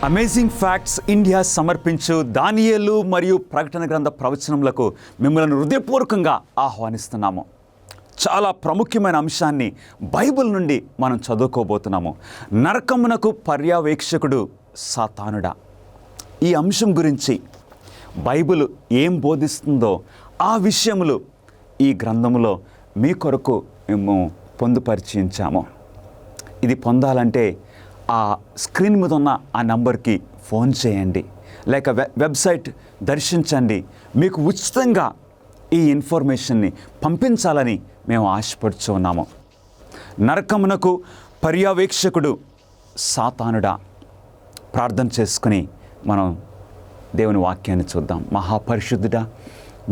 Amazing facts India సమర్పించు దానియేలు మరియు ప్రకటన గ్రంథ ప్రవచనములకు మిమ్మల్ని హృదయపూర్వకంగా ఆహ్వానిస్తున్నాము. చాలా ప్రాముఖ్యమైన అంశాన్ని బైబిల్ నుండి మనం చదువుకోబోతున్నాము. నరకమునకు పర్యవేక్షకుడు సాతానుడా. ఈ అంశం గురించి బైబిల్ ఏం బోధిస్తుందో ఆ విషయములు ఈ గ్రంథములో మీ కొరకు మేము పొందుపరిచించాము. ఇది పొందాలంటే ఆ స్క్రీన్ మీద ఉన్న ఆ నంబర్కి ఫోన్ చేయండి, లేక వెబ్సైట్ దర్శించండి. మీకు ఉచితంగా ఈ ఇన్ఫర్మేషన్ని పంపించాలని మేము ఆశపడుచు ఉన్నాము. నరకమునకు పర్యవేక్షకుడు సాతానుడా. ప్రార్థన చేసుకుని మనం దేవుని వాక్యాన్ని చూద్దాం. మహాపరిశుద్ధుడా,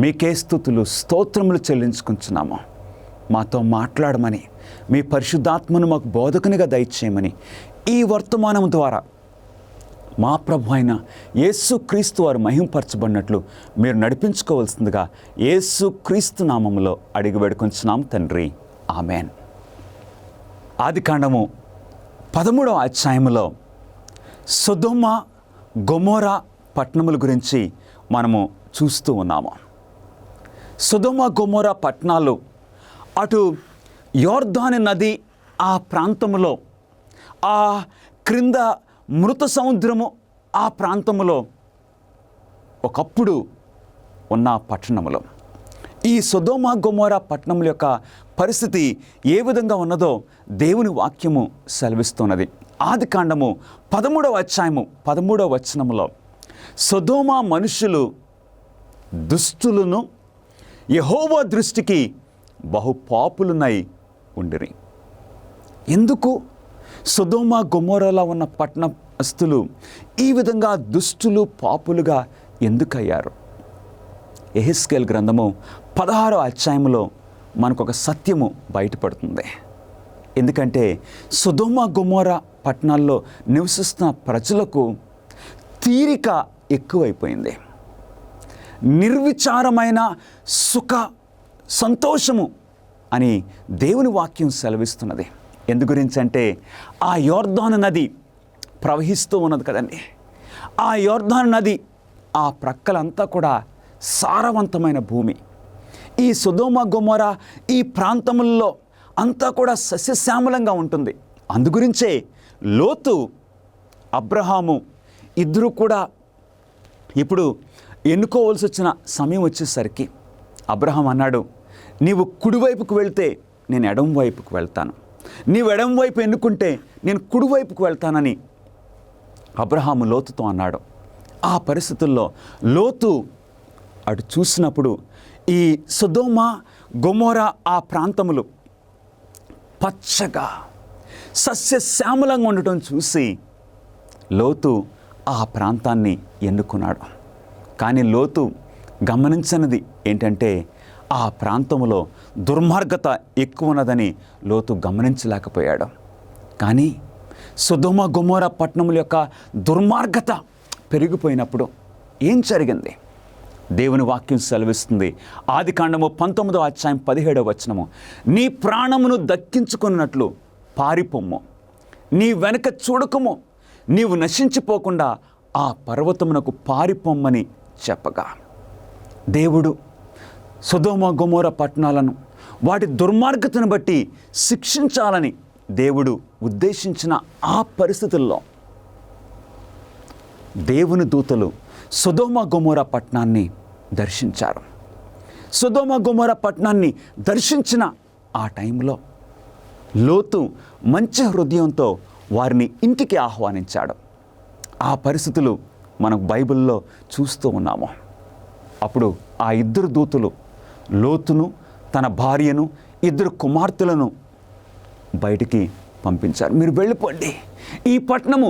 మీకే స్తుతులు స్తోత్రములు చెల్లించుకుంటున్నాము. మాతో మాట్లాడమని, మీ పరిశుద్ధాత్మను మాకు బోధకునిగా దయచేయమని ఈ వర్తమానం ద్వారా మా ప్రభు అయిన యేసుక్రీస్తు వారు మహింపరచబడినట్లు మీరు నడిపించుకోవాల్సిందిగా యేసుక్రీస్తు నామములో అడిగి వేడుకొంచున్నాం తండ్రి, ఆమెన్. ఆదికాండము 13వ అధ్యాయములో సొదొమ గొమొరా పట్టణముల గురించి మనము చూస్తూ ఉన్నాము. సొదొమ గొమొరా పట్టణాలు అటు యోర్దాను నది ఆ ప్రాంతములో, ఆ క్రింద మృత సముద్రము ఆ ప్రాంతములో ఒకప్పుడు ఉన్న పట్టణములో ఈ సొదొమ గొమొరా పట్టణముల యొక్క పరిస్థితి ఏ విధంగా ఉన్నదో దేవుని వాక్యము సెలవిస్తున్నది. ఆదికాండము 13వ అధ్యాయము 13వ వచనములో సొదొమ మనుషులు దుష్టులను యెహోవా దృష్టికి బహుపాపులునై ఉండిరి. ఎందుకు సొదొమ గొమొరాలో ఉన్న పట్టణస్థులు ఈ విధంగా దుష్టులు పాపులుగా ఎందుకయ్యారు? యెహెజ్కేలు గ్రంథము 16వ అధ్యాయంలో మనకు ఒక సత్యము బయటపడుతుంది. ఎందుకంటే సొదొమ గొమొరా పట్టణాల్లో నివసిస్తున్న ప్రజలకు తీరిక ఎక్కువైపోయింది. నిర్విచారమైన సుఖ సంతోషము అని దేవుని వాక్యం సెలవిస్తున్నది. ఎందు గురించి అంటే ఆ యోర్దాను నది ప్రవహిస్తూ ఉన్నది కదండి. ఆ యోర్దాను నది ఆ ప్రక్కలంతా కూడా సారవంతమైన భూమి. ఈ సొదొమ గొమొరా ఈ ప్రాంతముల్లో అంతా కూడా సస్యశ్యామలంగా ఉంటుంది. అందుగురించే లోతు అబ్రహాము ఇద్దరు కూడా ఇప్పుడు ఎన్నుకోవాల్సి వచ్చిన సమయం వచ్చేసరికి అబ్రహాం అన్నాడు, నీవు కుడివైపుకు వెళ్తే నేను ఎడం వైపుకు వెళ్తాను, నీవు ఎడం వైపు ఎన్నుకుంటే నేను కుడివైపుకు వెళ్తానని అబ్రహాము లోతుతో అన్నాడు. ఆ పరిస్థితుల్లో లోతు అటు చూసినప్పుడు ఈ సొదొమ గొమొరా ఆ ప్రాంతములు పచ్చగా సస్యశ్యామలంగా ఉండటం చూసి లోతు ఆ ప్రాంతాన్ని ఎన్నుకున్నాడు. కానీ లోతు గమనించినది ఏంటంటే ఆ ప్రాంతంలో దుర్మార్గత ఎక్కువ ఉన్నదని లోతు గమనించలేకపోయాడు. కానీ సొదొమ గొమొరా పట్టణముల యొక్క దుర్మార్గత పెరిగిపోయినప్పుడు ఏం జరిగింది? దేవుని వాక్యం సెలవిస్తుంది. ఆదికాండము 19వ అధ్యాయం 17వ వచనము, నీ ప్రాణమును దక్కించుకున్నట్లు పారిపొమ్ము, నీ వెనక చూడకము, నీవు నశించిపోకుండా ఆ పర్వతమునకు పారిపొమ్మని చెప్పగా దేవుడు సొదొమ గొమొరా పట్టణాలను వాటి దుర్మార్గతను బట్టి శిక్షించాలని దేవుడు ఉద్దేశించిన ఆ పరిస్థితుల్లో దేవుని దూతలు సొదొమ గొమొర్రా పట్టణాన్ని దర్శించారు. సొదొమ గొమొర్రా పట్టణాన్ని దర్శించిన ఆ టైంలో లోతు మంచి హృదయంతో వారిని ఇంటికి ఆహ్వానించాడు. ఆ పరిస్థితులు మనం బైబిల్లో చూస్తూ ఉన్నాము. అప్పుడు ఆ ఇద్దరు దూతలు లోతును, తన భార్యను, ఇద్దరు కుమార్తెలను బయటికి పంపించారు. మీరు వెళ్ళిపోండి, ఈ పట్టణము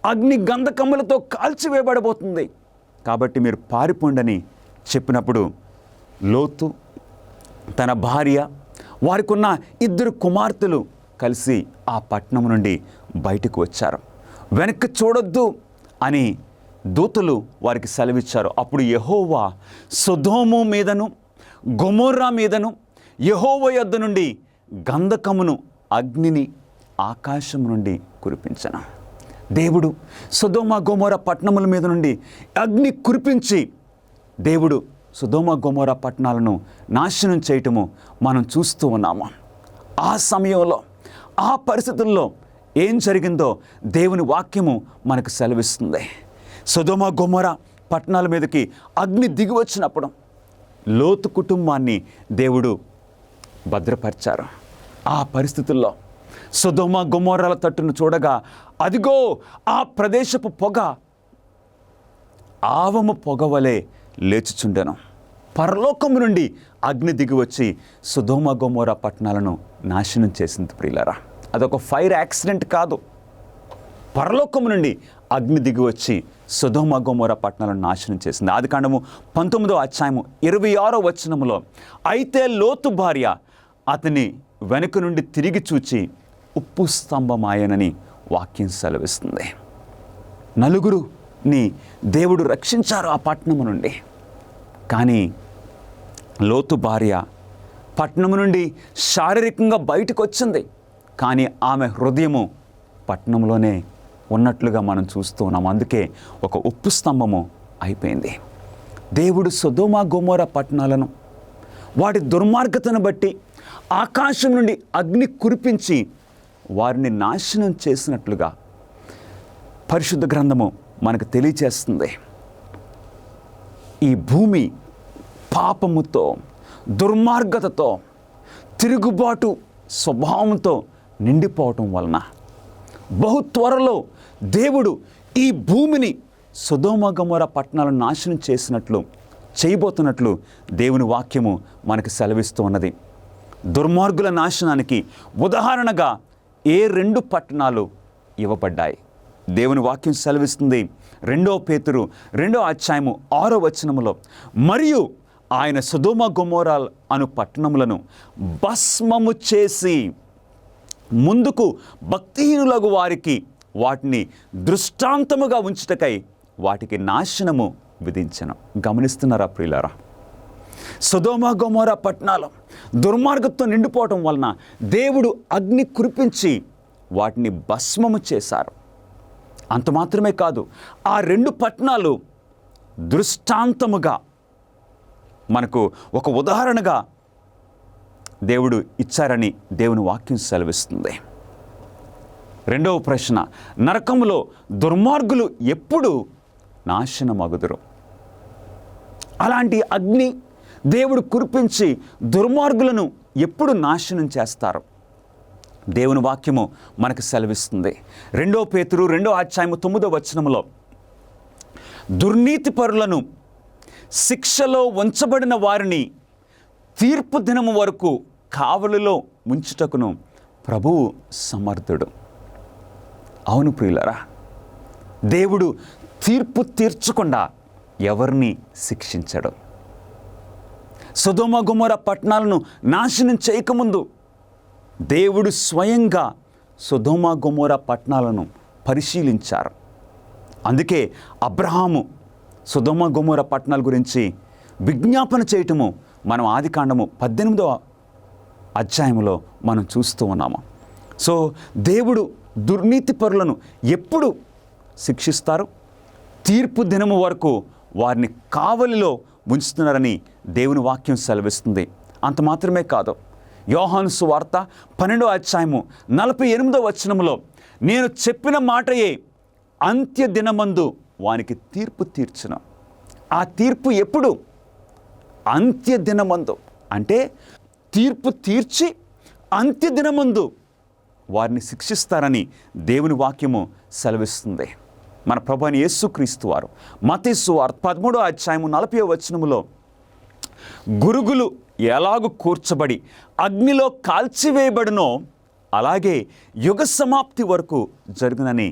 అగ్ని గంధకములతో కాల్చివేయబడబోతుంది, కాబట్టి మీరు పారిపోండని చెప్పినప్పుడు లోతు, తన భార్య, వారికి ఉన్న ఇద్దరు కుమార్తెలు కలిసి ఆ పట్టణం నుండి బయటకు వచ్చారు. వెనక్కి చూడొద్దు అని దూతలు వారికి సెలవిచ్చారు. అప్పుడు యెహోవా సొదొమ మీదను గొమొర్రా మీదను యెహోవా యొద్ద నుండి గంధకమును, అగ్నిని ఆకాశం నుండి కురిపించను. దేవుడు సొదొమ గొమొర్రా పట్టణముల మీద నుండి అగ్ని కురిపించి దేవుడు సొదొమ గొమొర్రా పట్టణాలను నాశనం చేయటము మనం చూస్తూ ఉన్నాము. ఆ సమయంలో, ఆ పరిస్థితుల్లో ఏం జరిగిందో దేవుని వాక్యము మనకు సెలవిస్తుంది. సొదొమ గొమొర్రా పట్టణాల మీదకి అగ్ని దిగి వచ్చినప్పుడు లోతు కుటుంబాన్ని దేవుడు భద్రపరిచారు. ఆ పరిస్థితుల్లో సొదొమ గొమొర్రాల తట్టును చూడగా అదిగో ఆ ప్రదేశపు పొగ ఆవము పొగవలే లేచుచుండెను. పరలోకము నుండి అగ్ని దిగి వచ్చి సొదొమ గొమొర్రా పట్టణాలను నాశనం చేసింది. ప్రియులారా, అదొక ఫైర్ యాక్సిడెంట్ కాదు. పరలోకము నుండి అగ్ని దిగి వచ్చి సొదొమ గొమొర్రా పట్టణాలను నాశనం చేసింది. ఆదికాండము 19వ అధ్యాయము 26వ వచనములో, అయితే లోతు భార్య అతని వెనుక నుండి తిరిగి చూచి ఉప్పు స్తంభమాయనని వాక్యం సెలవిస్తుంది. నలుగురుని దేవుడు రక్షించారు ఆ పట్టణము నుండి. కానీ లోతు భార్య పట్టణము నుండి శారీరకంగా బయటకు వచ్చింది, కానీ ఆమె హృదయము పట్టణంలోనే ఉన్నట్లుగా మనం చూస్తూ ఉన్నాం. అందుకే ఒక ఉప్పు స్తంభము అయిపోయింది. దేవుడు సొదొమ గొమొర్రా పట్టణాలను వాటి దుర్మార్గతను బట్టి ఆకాశం నుండి అగ్ని కురిపించి వారిని నాశనం చేసినట్లుగా పరిశుద్ధ గ్రంథము మనకు తెలియచేస్తుంది. ఈ భూమి పాపముతో, దుర్మార్గతతో, తిరుగుబాటు స్వభావంతో నిండిపోవటం వలన బహు త్వరలో దేవుడు ఈ భూమిని సొదొమ గొమొర్రా పట్టణాలను నాశనం చేయబోతున్నట్లు దేవుని వాక్యము మనకు సెలవిస్తూ ఉన్నది. దుర్మార్గుల నాశనానికి ఉదాహరణగా ఏ 2 పట్టణాలు ఇవ్వబడ్డాయి? దేవుని వాక్యం సెలవిస్తుంది 2 పేతురు 2వ అధ్యాయము 6వ వచనములో, మరియు ఆయన సొదొమ గొమొర్రా అను పట్టణములను భస్మము చేసి ముందుకు భక్తిహీనులగు వారికి వాటిని దృష్టాంతముగా ఉంచుటకై వాటికి నాశనము విధించను. గమనిస్తున్నారా ప్రియులారా? సొదొమ గొమొర్రా పట్టణాలు దుర్మార్గంతో నిండిపోవటం వలన దేవుడు అగ్ని కురిపించి వాటిని భస్మము చేశారు. అంత మాత్రమే కాదు, ఆ 2 పట్టణాలు దృష్టాంతముగా మనకు ఒక ఉదాహరణగా దేవుడు ఇచ్చారని దేవుని వాక్యం సెలవిస్తుంది. 2వ ప్రశ్న, నరకములో దుర్మార్గులు ఎప్పుడు నాశనమగుదురు? అలాంటి అగ్ని దేవుడు కురిపించి దుర్మార్గులను ఎప్పుడు నాశనం చేస్తారు? దేవుని వాక్యము మనకు సెలవిస్తుంది. 2 పేతురు 2వ అధ్యాయము 9వ వచనములో, దుర్నీతిపరులను, శిక్షలో ఉంచబడిన వారిని తీర్పు దినము వరకు కావలిలో ముంచుటకును ప్రభువు సమర్థుడు. అవును ప్రియులారా, దేవుడు తీర్పు తీర్చకుండా ఎవరిని శిక్షించడు. సొదొమ గొమొర్రా పట్టణాలను నాశనం చేయకముందు దేవుడు స్వయంగా సొదొమ గొమొర్రా పట్టణాలను పరిశీలించారు. అందుకే అబ్రహాము సొదొమ గొమొర్రా పట్టణాల గురించి విజ్ఞాపన చేయటము మనం ఆదికాండము 18వ అధ్యాయంలో మనం చూస్తూ ఉన్నాము. సో దేవుడు దుర్నీతి పరులను ఎప్పుడు శిక్షిస్తారు? తీర్పు దినము వరకు వారిని కావలిలో ఉంచుతున్నారని దేవుని వాక్యం సెలవిస్తుంది. అంత మాత్రమే కాదు, యోహాను సువార్త 12వ అధ్యాయము 48వ వచనములో, నేను చెప్పిన మాటయే అంత్య దినమందు వానికి తీర్పు తీర్చును. ఆ తీర్పు ఎప్పుడు? అంత్య దినమందు. అంటే తీర్పు తీర్చి అంత్య దినమందు వారిని శిక్షిస్తారని దేవుని వాక్యము సెలవిస్తుంది. మన ప్రభువైన యేసుక్రీస్తు వారు మత్తయి సువార్త 13వ అధ్యాయము 40వ వచనములో గురుగులు ఎలాగు కూర్చబడి అగ్నిలో కాల్చివేయబడునో అలాగే యుగ సమాప్తి వరకు జరుగునని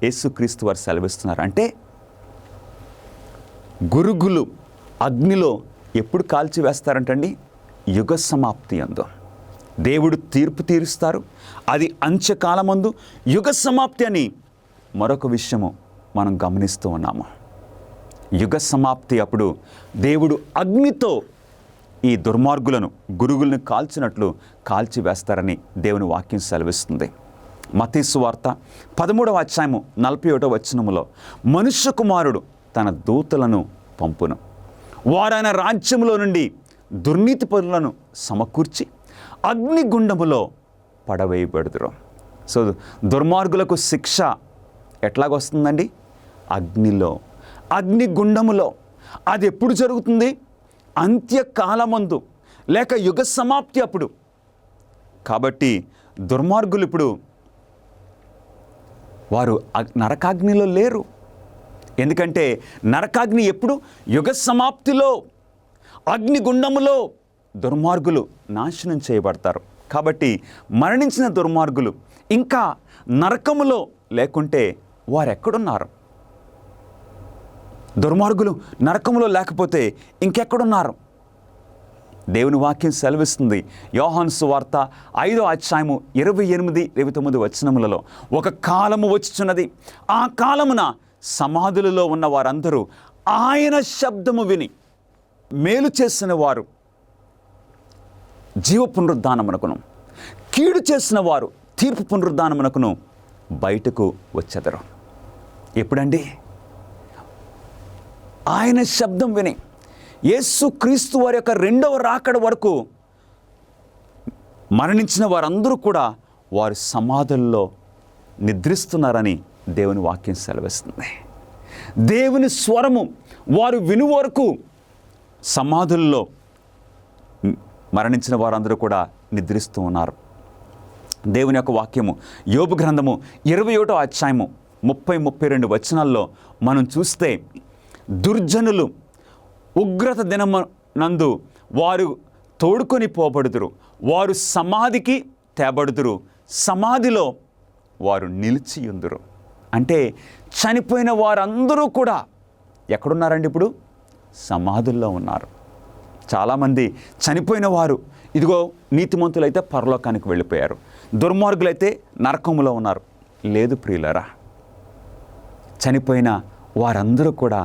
యేసుక్రీస్తు వారు సెలవిస్తున్నారు. అంటే గురుగులు అగ్నిలో ఎప్పుడు కాల్చివేస్తారంటండి? యుగ సమాప్తి యందు దేవుడు తీర్పు తీరుస్తారు. అది అంత్యకాలమందు యుగ సమాప్తి అని మరొక విషయము మనం గమనిస్తూ ఉన్నాము. యుగ సమాప్తి అప్పుడు దేవుడు అగ్నితో ఈ దుర్మార్గులను గురుగులను కాల్చినట్లు కాల్చివేస్తారని దేవుని వాక్యం సెలవిస్తుంది. మత్తయి సువార్త 13వ అధ్యాయము 41వ వచనములో మనుష్య కుమారుడు తన దూతలను పంపును, వారైన రాజ్యములో నుండి దుర్నీతి పరులను సమకూర్చి అగ్నిగుండములో పడవేయబడుదురు. సో దుర్మార్గులకు శిక్ష ఎట్లాగొస్తుందండి? అగ్నిలో, అగ్నిగుండములో. అది ఎప్పుడు జరుగుతుంది? అంత్యకాలమందు లేక యుగ సమాప్తి అప్పుడు. కాబట్టి దుర్మార్గులు ఇప్పుడు వారు నరకాగ్నిలో లేరు. ఎందుకంటే నరకాగ్ని ఎప్పుడు? యుగ సమాప్తిలో, అగ్నిగుండములో దుర్మార్గులు నాశనం చేయబడతారు. కాబట్టి మరణించిన దుర్మార్గులు ఇంకా నరకములో లేకుంటే వారు ఎక్కడున్నారు? దుర్మార్గులు నరకములో లేకపోతే ఇంకెక్కడున్నారు? దేవుని వాక్యం సెలవిస్తుంది. యోహాను సువార్త 5వ అధ్యాయము 28-29 వచనములలో ఒక కాలము వచ్చుచున్నది, ఆ కాలమున సమాధులలో ఉన్న వారందరూ ఆయన శబ్దము విని మేలు చేసిన వారు జీవ పునరుద్ధానమునకును, కీడు చేసిన వారు తీర్పు పునరుద్ధానమునకును బయటకు వచ్చెదరు. ఎప్పుడండి? ఆయన శబ్దం విని. యేసుక్రీస్తు వారి యొక్క రెండవ రాకడ వరకు మరణించిన వారందరూ కూడా వారు సమాధుల్లో నిద్రిస్తున్నారని దేవుని వాక్యం సెలవిస్తుంది. దేవుని స్వరము వారు విను వరకు సమాధుల్లో మరణించిన వారందరూ కూడా నిద్రిస్తూ ఉన్నారు. దేవుని యొక్క వాక్యము యోబు గ్రంథము 21వ అధ్యాయము 30-32 వచనాల్లో మనం చూస్తే దుర్జనులు ఉగ్రత దినమునందు వారు తోడుకొని పోబడుదురు, వారు సమాధికి తేబడుదురు, సమాధిలో వారు నిలిచియుందురు. అంటే చనిపోయిన వారందరూ కూడా ఎక్కడున్నారండి? ఇప్పుడు సమాధుల్లో ఉన్నారు. చాలామంది చనిపోయిన వారు ఇదిగో నీతిమంతులైతే పరలోకానికి వెళ్ళిపోయారు, దుర్మార్గులైతే నరకములో ఉన్నారు. లేదు ప్రియులారా, చనిపోయిన వారందరూ కూడా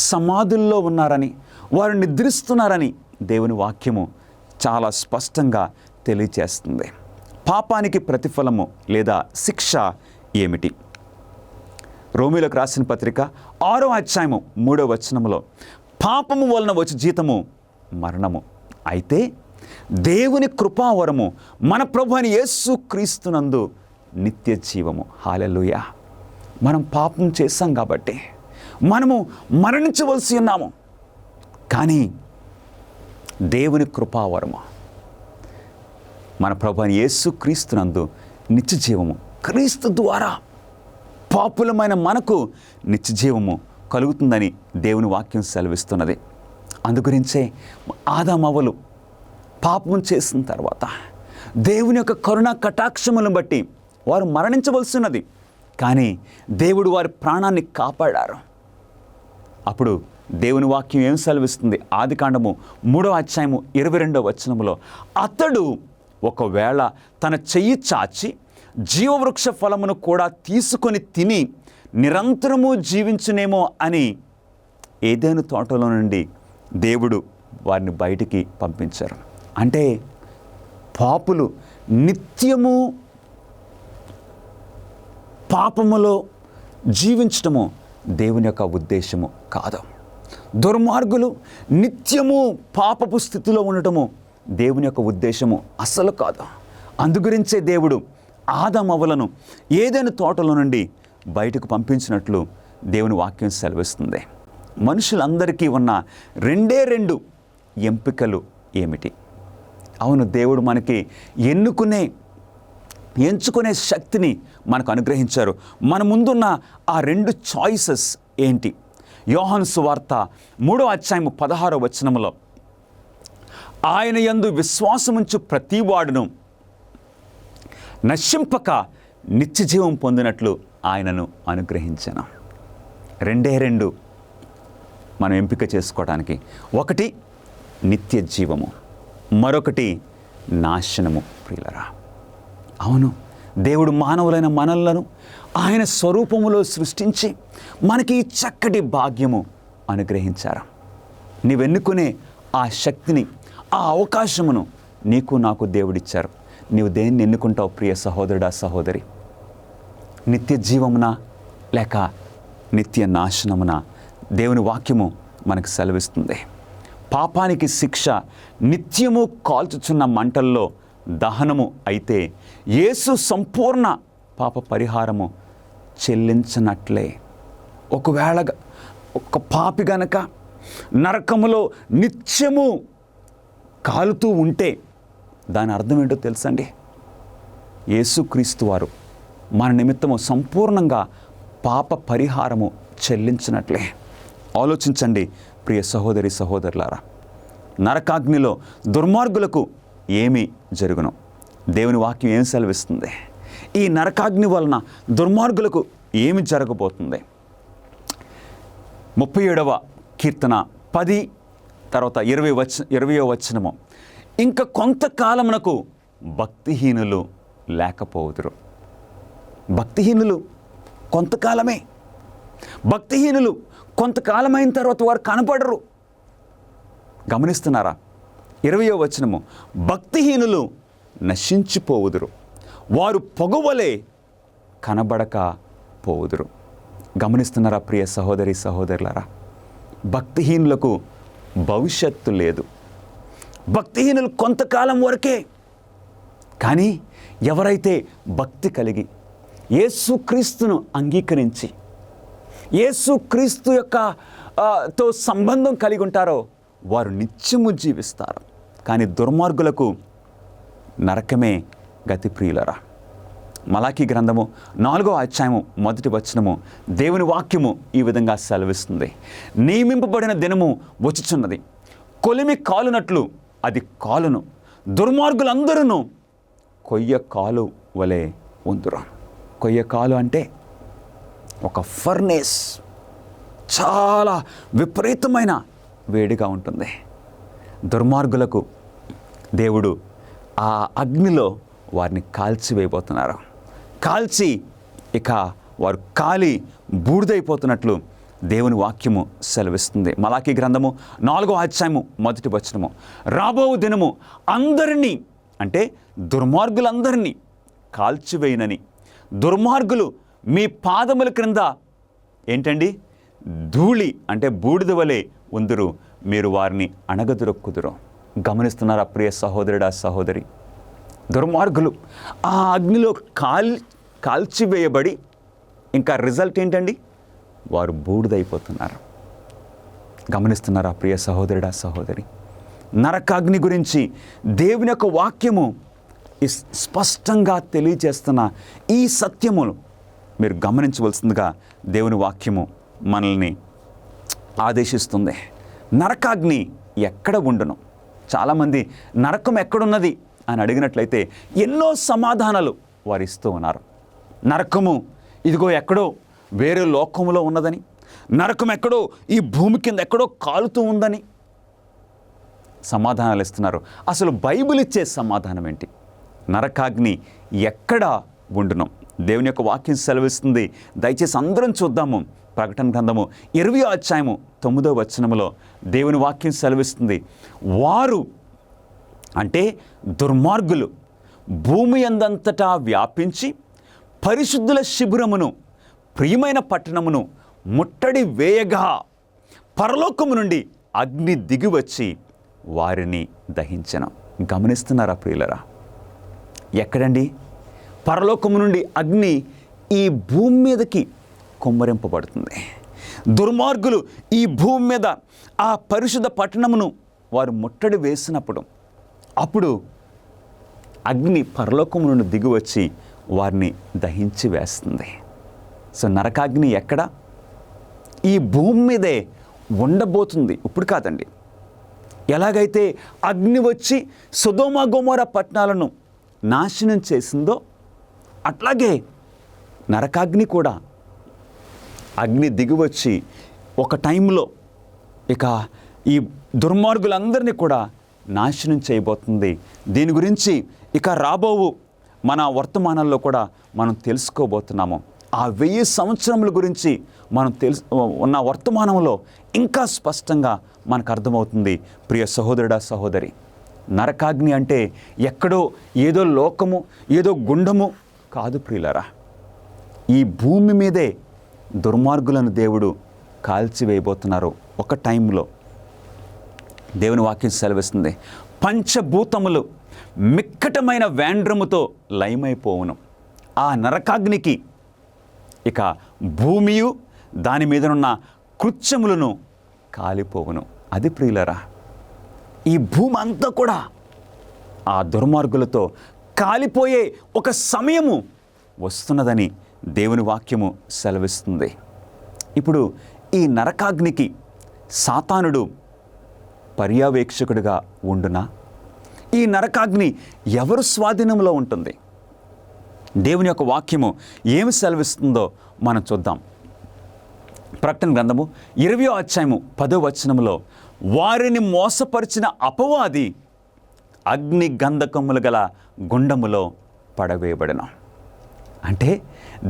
సమాధుల్లో ఉన్నారని, వారు నిద్రిస్తున్నారని దేవుని వాక్యము చాలా స్పష్టంగా తెలియచేస్తుంది. పాపానికి ప్రతిఫలము లేదా శిక్ష ఏమిటి? రోమీయులకు రాసిన పత్రిక 6వ అధ్యాయము 3వ వచనములో పాపము వలన వచ్చి జీతము మరణము, అయితే దేవుని కృపావరము మన ప్రభువైన యేసుక్రీస్తునందు నిత్య జీవము. హల్లెలూయా. మనం పాపం చేశాం కాబట్టి మనము మరణించవలసి ఉన్నాము. కానీ దేవుని కృపావరము మన ప్రభువైన యేసుక్రీస్తునందు నిత్య జీవము, క్రీస్తు ద్వారా పాపులమైన మనకు నిత్య జీవము కలుగుతుందని దేవుని వాక్యం సెలవిస్తున్నది. అందుగురించే ఆదామవ్వలు పాపం చేసిన తర్వాత దేవుని యొక్క కరుణా కటాక్షములను బట్టి వారు మరణించవలసి ఉన్నది. కానీ దేవుడు వారి ప్రాణాన్ని కాపాడారు. అప్పుడు దేవుని వాక్యం ఏం సెలవిస్తుంది? ఆదికాండము 3వ అధ్యాయము 22వ వచనములో అతడు ఒకవేళ తన చెయ్యి చాచి జీవవృక్ష ఫలమును కూడా తీసుకొని తిని నిరంతరము జీవించునేమో అని ఏదెను తోటలో నుండి దేవుడు వారిని బయటికి పంపించారు. అంటే పాపులు నిత్యము పాపములో జీవించటము దేవుని యొక్క ఉద్దేశము కాదు. దుర్మార్గులు నిత్యము పాపపు స్థితిలో ఉండటము దేవుని యొక్క ఉద్దేశము అసలు కాదు. అందుగురించే దేవుడు ఆదామవ్వలను ఏదైనా తోటలో నుండి బయటకు పంపించినట్లు దేవుని వాక్యం సెలవిస్తుంది. మనుషులందరికీ ఉన్న రెండే రెండు ఎంపికలు ఏమిటి? అవును, దేవుడు మనకి ఎంచుకునే శక్తిని మనకు అనుగ్రహించారు. మన ముందున్న ఆ రెండు చాయిసెస్ ఏంటి? యోహాను సువార్త 3:16 ఆయన యందు విశ్వాసముంచు ప్రతివాడును నశింపక నిత్యజీవం పొందినట్లు ఆయనను అనుగ్రహించాను. రెండే రెండు మనం ఎంపిక చేసుకోవడానికి. ఒకటి నిత్య జీవము, మరొకటి నాశనము. ప్రియులరా, అవును, దేవుడు మానవులైన మనలను ఆయన స్వరూపములో సృష్టించి మనకి ఈ చక్కటి భాగ్యము అనుగ్రహించారు. నీవెన్నుకునే ఆ శక్తిని, ఆ అవకాశమును నీకు నాకు దేవుడిచ్చారు. నీవు దేన్ని ఎన్నుకుంటావు ప్రియ సహోదరుడా, సహోదరి? నిత్య జీవమునా లేక నిత్య నాశనమునా? దేవుని వాక్యము మనకు సెలవిస్తుంది. పాపానికి శిక్ష నిత్యము కాల్చుచున్న మంటల్లో దహనము అయితే యేసు సంపూర్ణ పాప పరిహారము చెల్లించినట్లే. ఒకవేళ ఒక పాపి గనక నరకములో నిత్యము కాలుతూ ఉంటే దాని అర్థం ఏంటో తెలుసండి? యేసుక్రీస్తు వారు మన నిమిత్తము సంపూర్ణంగా పాప పరిహారము చెల్లించినట్లే. ఆలోచించండి ప్రియ సహోదరి సహోదరులారా, నరకాగ్నిలో దుర్మార్గులకు ఏమి జరుగును? దేవుని వాక్యం ఏం సెలవిస్తుంది? ఈ నరకాగ్ని వలన దుర్మార్గులకు ఏమి జరగబోతుంది? 37వ కీర్తన 10 తర్వాత 20వ వచనము, ఇంక కొంతకాలమునకు భక్తిహీనులు లేకపోవుదురు. భక్తిహీనులు కొంతకాలమే. భక్తిహీనులు కొంతకాలమైన తర్వాత వారు కనపడరు. గమనిస్తున్నారా? 20వ వచనము, భక్తిహీనులు నశించిపోవుదురు, వారు పొగవలే కనబడక పోవుదురు. గమనిస్తున్నారా ప్రియ సహోదరి సహోదరులారా? భక్తిహీనులకు భవిష్యత్తు లేదు. భక్తిహీనులు కొంతకాలం వరకే. కానీ ఎవరైతే భక్తి కలిగి యేసుక్రీస్తును అంగీకరించి యేసుక్రీస్తు తో సంబంధం కలిగి ఉంటారో వారు నిత్యము జీవిస్తారు. కానీ దుర్మార్గులకు నరకమే గతి. ప్రియులరా, మలాకీ గ్రంథము 4వ అధ్యాయము 1వ వచనము దేవుని వాక్యము ఈ విధంగా సెలవిస్తుంది. నియమింపబడిన దినము వచ్చుచున్నది, కొలిమి కాలునట్లు అది కాలును, దుర్మార్గులందరూ కొయ్య కాలు వలె ఉందురు. కొయ్య కాలు అంటే ఒక ఫర్నేస్, చాలా విపరీతమైన వేడిగా ఉంటుంది. దుర్మార్గులకు దేవుడు ఆ అగ్నిలో వారిని కాల్చివేయబోతున్నారు. కాల్చి ఇక వారు కాలి బూడిదైపోతున్నట్లు దేవుని వాక్యము సెలవిస్తుంది. మలాకీ గ్రంథము 4వ అధ్యాయము 1వ వచనము, రాబో దినము అందరినీ అంటే దుర్మార్గులందరినీ కాల్చివేయనని, దుర్మార్గులు మీ పాదముల క్రింద ఏంటండి ధూళి అంటే బూడిద వలె ఉందురు, మీరు వారిని అణగదొరక్కుదురు. గమనిస్తున్నారా ప్రియ సహోదరుడా, సహోదరి? దుర్మార్గులు ఆ అగ్నిలో కాల్చివేయబడి ఇంకా రిజల్ట్ ఏంటండి? వారు బూడిదైపోతున్నారు. గమనిస్తున్నారా ప్రియ సహోదరుడా, సహోదరి? నరకాగ్ని గురించి దేవుని యొక్క వాక్యము స్పష్టంగా తెలియజేస్తున్న ఈ సత్యమును మీరు గమనించవలసిందిగా దేవుని వాక్యము మనల్ని ఆదేశిస్తుంది. నరకాగ్ని ఎక్కడ ఉండును? చాలామంది నరకం ఎక్కడున్నది అని అడిగినట్లయితే ఎన్నో సమాధానాలు వారు ఇస్తూ ఉన్నారు. నరకము ఇదిగో ఎక్కడో వేరే లోకములో ఉన్నదని, నరకం ఎక్కడో ఈ భూమి కింద ఎక్కడో కాలుతూ ఉందని సమాధానాలు ఇస్తున్నారు. అసలు బైబిల్ ఇచ్చే సమాధానం ఏంటి? నరకాగ్ని ఎక్కడ ఉండును? దేవుని యొక్క వాక్యం సెలవిస్తుంది. దయచేసి అందరం చూద్దాము. ప్రకటన గ్రంథము 20వ అధ్యాయము 9వ వచనములో దేవుని వాక్యం సెలవిస్తుంది. వారు అంటే దుర్మార్గులు భూమి అందంతటా వ్యాపించి పరిశుద్ధుల శిబిరమును ప్రియమైన పట్టణమును ముట్టడి వేయగా పరలోకము నుండి అగ్ని దిగివచ్చి వారిని దహించెను. గమనిస్తున్నారా ప్రియులరా? ఎక్కడండి? పరలోకము నుండి అగ్ని ఈ భూమి మీదకి కుమ్మరింపబడుతుంది. దుర్మార్గులు ఈ భూమి మీద ఆ పరిశుద్ధ పట్టణమును వారు ముట్టడి వేసినప్పుడు అప్పుడు అగ్ని పరలోకము నుండి దిగి వచ్చి వారిని దహించి వేస్తుంది. సో నరకాగ్ని ఎక్కడ? ఈ భూమి మీదే ఉండబోతుంది, ఇప్పుడు కాదండి. ఎలాగైతే అగ్ని వచ్చి సొదొమ గొమొర్రా పట్టణాలను నాశనం చేసిందో అట్లాగే నరకాగ్ని కూడా అగ్ని దిగివచ్చి ఒక టైంలో ఇక ఈ దుర్మార్గులందరినీ కూడా నాశనం చేయబోతుంది. దీని గురించి ఇక రాబోవు మన వర్తమానంలో కూడా మనం తెలుసుకోబోతున్నాము. ఆ 1000 సంవత్సరముల గురించి మనం ఉన్న వర్తమానంలో ఇంకా స్పష్టంగా మనకు అర్థమవుతుంది. ప్రియ సహోదరుడా, సహోదరి, నరకాగ్ని అంటే ఎక్కడో ఏదో లోకము, ఏదో గుండము కాదు ప్రియులారా. ఈ భూమి మీదే దుర్మార్గులను దేవుడు కాల్చివేయబోతున్నారు. ఒక టైంలో దేవుని వాక్యం సెలవిస్తుంది, పంచభూతములు మిక్కటమైన వేండ్రముతో లయమైపోవును. ఆ నరకాగ్నికి ఇక భూమియు దాని మీదనున్న కృత్యములను కాలిపోవును. అది ప్రియులరా, ఈ భూమి అంతా కూడా ఆ దుర్మార్గులతో కాలిపోయే ఒక సమయము వస్తున్నదని దేవుని వాక్యము సెలవిస్తుంది. ఇప్పుడు ఈ నరకాగ్నికి సాతానుడు పర్యవేక్షకుడిగా ఉండునా? ఈ నరకాగ్ని ఎవరు స్వాధీనంలో ఉంటుంది? దేవుని యొక్క వాక్యము ఏమి సెలవిస్తుందో మనం చూద్దాం. ప్రకటన గ్రంథము 20వ అధ్యాయము 10వ వచనములో, వారిని మోసపరిచిన అపవాది అగ్ని గంధకములు గల గుండములో పడవేయబడెను. అంటే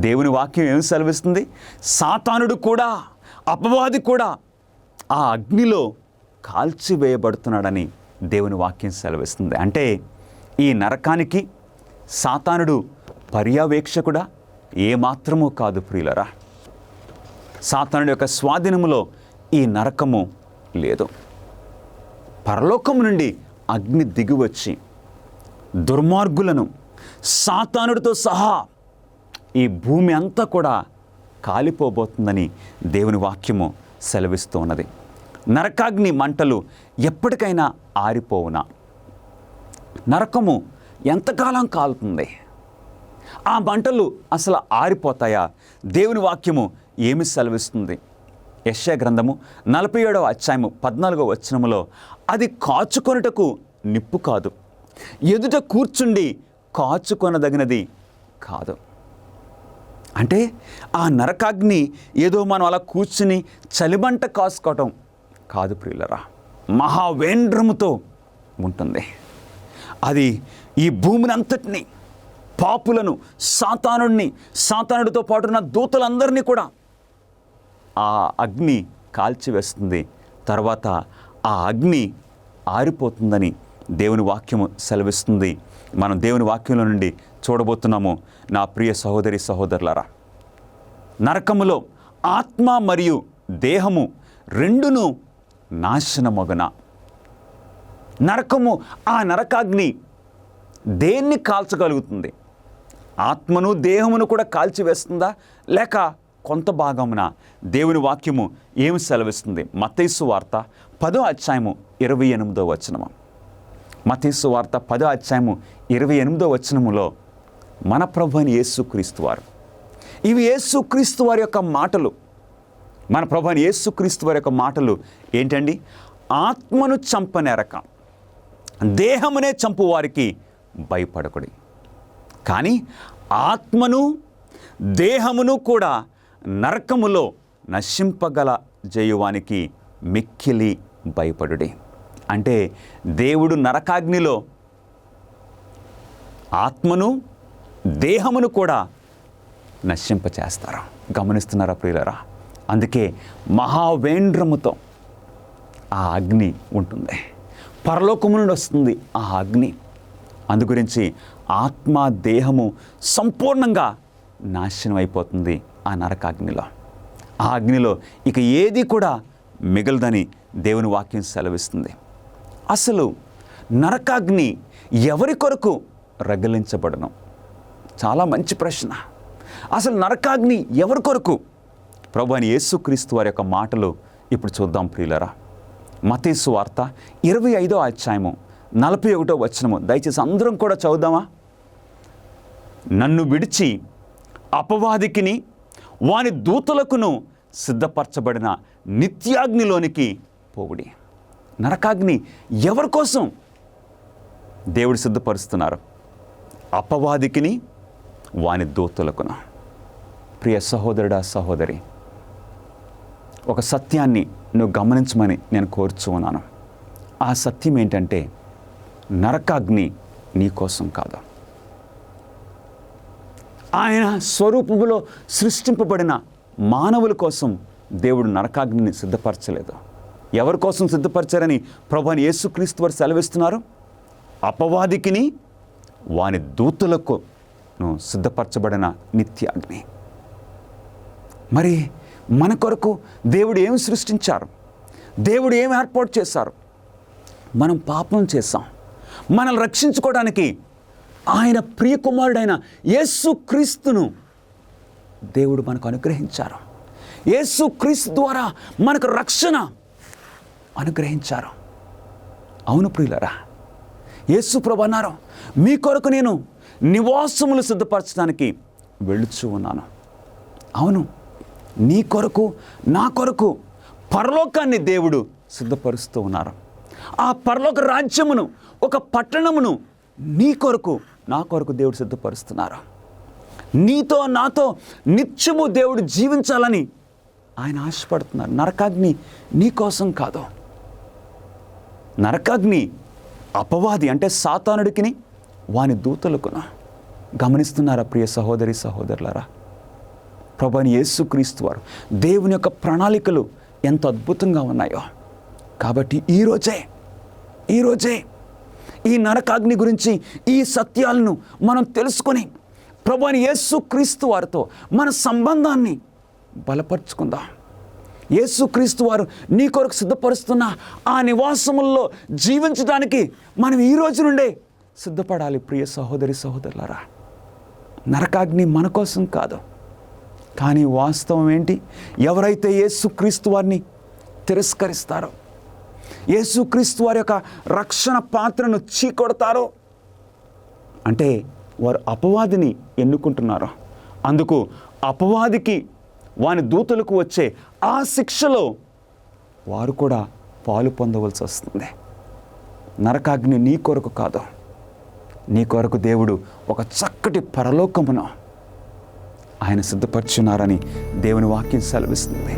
దేవుని వాక్యం ఏమి సెలవిస్తుంది? సాతానుడు కూడా, అపవాది కూడా ఆ అగ్నిలో కాల్చివేయబడుతున్నాడని దేవుని వాక్యం సెలవిస్తుంది. అంటే ఈ నరకానికి సాతానుడు పర్యవేక్షకుడా? ఏమాత్రమూ కాదు ప్రియులరా. సాతానుడి యొక్క స్వాధీనములో ఈ నరకము లేదు. పరలోకము నుండి అగ్ని దిగివచ్చి దుర్మార్గులను సాతానుడితో సహా ఈ భూమి అంతా కూడా కాలిపోబోతుందని దేవుని వాక్యము సెలవిస్తూ ఉన్నది. నరకాగ్ని మంటలు ఎప్పటికైనా ఆరిపోవునా? నరకము ఎంతకాలం కాలుతుంది? ఆ మంటలు అసలు ఆరిపోతాయా? దేవుని వాక్యము ఏమి సెలవిస్తుంది? యెషయా గ్రంథము 47వ అధ్యాయము 14వ వచనములో, అది కాచుకొనుటకు నిప్పు కాదు, ఎదుట కూర్చుండి కాచుకొనదగినది కాదు. అంటే ఆ నరకాగ్ని ఏదో మనం అలా కూర్చుని చలిమంట కాసుకోవటం కాదు ప్రియులరా, మహావేంద్రముతో ఉంటుంది. అది ఈ భూమిని అంతటినీ, పాపులను, సాతానుడితో పాటు ఉన్న దూతలందరినీ కూడా ఆ అగ్ని కాల్చివేస్తుంది. తర్వాత ఆ అగ్ని ఆరిపోతుందని దేవుని వాక్యము సెలవిస్తుంది. మనం దేవుని వాక్యంలో నుండి చూడబోతున్నాము. నా ప్రియ సహోదరి సహోదరులారా, నరకములో ఆత్మ మరియు దేహము రెండును నాశనమగున. నరకము, ఆ నరకాగ్ని దేన్ని కాల్చగలుగుతుంది? ఆత్మను దేహమును కూడా కాల్చివేస్తుందా, లేక కొంత భాగమున? దేవుని వాక్యము ఏమి సెలవిస్తుంది? మత్తయి సువార్త 10వ అధ్యాయము 28వ వచనము. మత్తయి సువార్త 10వ అధ్యాయము 28వ వచనములో మన ప్రభువైన యేసుక్రీస్తు వారు, ఇవి యేసుక్రీస్తు వారి యొక్క మాటలు, మన ప్రభువైన యేసుక్రీస్తు వారి యొక్క మాటలు ఏంటండి? ఆత్మను చంపనేరక దేహమునే చంపు వారికి భయపడకుడి, కానీ ఆత్మను దేహమును కూడా నరకములో నశింపగల జయువానికి మిక్కిలి భయపడుడి. అంటే దేవుడు నరకాగ్నిలో ఆత్మను దేహమును కూడా నశింపచేస్తారు. గమనిస్తున్నారా ప్రియులరా? అందుకే మహావేంద్రముతో ఆ అగ్ని ఉంటుంది, పరలోకము నుండి వస్తుంది ఆ అగ్ని. అందుగురించి ఆత్మ దేహము సంపూర్ణంగా నాశనం అయిపోతుంది ఆ నరకాగ్నిలో. ఆ అగ్నిలో ఇక ఏది కూడా మిగలదని దేవుని వాక్యం సెలవిస్తుంది. అసలు నరకాగ్ని ఎవరి కొరకు రగిలించబడను? చాలా మంచి ప్రశ్న. అసలు నరకాగ్ని ఎవరి కొరకు? ప్రభు అయిన యేసుక్రీస్తు వారి యొక్క మాటలు ఇప్పుడు చూద్దాం ప్రియులరా. మత్తయి సువార్త 25వ అధ్యాయము 41వ వచనము దయచేసి అందరం కూడా చదువుదామా? నన్ను విడిచి అపవాదికిని వాని దూతలకును సిద్ధపరచబడిన నిత్యాగ్నిలోనికి పోవుడి. నరకాగ్ని ఎవరి కోసం దేవుడు సిద్ధపరుస్తున్నారు? అపవాదికిని వాని దూతలకును. ప్రియ సహోదరుడా, సహోదరి, ఒక సత్యాన్ని నువ్వు గమనించమని నేను కోరుచు ఉన్నాను. ఆ సత్యం ఏంటంటే నరకాగ్ని నీ కోసం కాదు. ఆయన స్వరూపములో సృష్టింపబడిన మానవుల కోసం దేవుడు నరకాగ్నిని సిద్ధపరచలేదు. ఎవరి కోసం సిద్ధపరచారని ప్రభువైన యేసుక్రీస్తు వారు సెలవిస్తున్నారు? అపవాదికిని వాని దూతలకు సిద్ధపరచబడిన నిత్యాగ్ని. మరి మన కొరకు దేవుడు ఏమి సృష్టించారు? దేవుడు ఏమి ఏర్పాటు చేశారు? మనం పాపం చేశాం. మనల్ని రక్షించుకోవడానికి ఆయన ప్రియ కుమారుడైన యేసుక్రీస్తును దేవుడు మనకు అనుగ్రహించారు. యేసుక్రీస్తు ద్వారా మనకు రక్షణ అనుగ్రహించారు. అవును ప్రియులరా, యేసు ప్రభు అన్నారు, మీ కొరకు నేను నివాసములు సిద్ధపరచడానికి వెళ్ళుచూ ఉన్నాను. అవును, నీ కొరకు నా కొరకు పరలోకాన్ని దేవుడు సిద్ధపరుస్తూ ఉన్నారు. ఆ పరలోక రాజ్యమును, ఒక పట్టణమును నీ కొరకు నా కొరకు దేవుడు సిద్ధపరుస్తున్నారు. నీతో నాతో నిత్యము దేవుడు జీవించాలని ఆయన ఆశపడుతున్నారు. నరకాగ్ని నీ కోసం కాదు. నరకాగ్ని అపవాది అంటే సాతానుడికిని వాని దూతలకును. గమనిస్తున్నారా ప్రియ సహోదరి సహోదరులారా? ప్రభువైన యేసుక్రీస్తు వారు దేవుని యొక్క ప్రణాళికలు ఎంత అద్భుతంగా ఉన్నాయో. కాబట్టి ఈరోజే ఈ నరకాగ్ని గురించి ఈ సత్యాలను మనం తెలుసుకొని ప్రభువైన యేసుక్రీస్తు వారితో మన సంబంధాన్ని బలపరుచుకుందాం. యేసుక్రీస్తు వారు నీ కొరకు సిద్ధపరుస్తున్న ఆ నివాసముల్లో జీవించడానికి మనం ఈ రోజు నుండే సిద్ధపడాలి. ప్రియ సహోదరి సహోదరులారా, నరకాగ్ని మన కోసం కాదు. కానీ వాస్తవం ఏంటి? ఎవరైతే యేసుక్రీస్తు వారిని తిరస్కరిస్తారో, యేసుక్రీస్తు వారి యొక్క రక్షణ పాత్రను చీకొడతారో, అంటే వారు అపవాదిని ఎన్నుకుంటున్నారు. అందుకు అపవాదికి వాని దూతలకు వచ్చే ఆ శిక్షలో వారు కూడా పాలు పొందవలసి వస్తుంది. నరకాగ్ని నీ కొరకు కాదు. నీ కొరకు దేవుడు ఒక చక్కటి పరలోకమును ఆయన సిద్ధపరచున్నారని దేవుని వాక్యం సెలవిస్తుంది.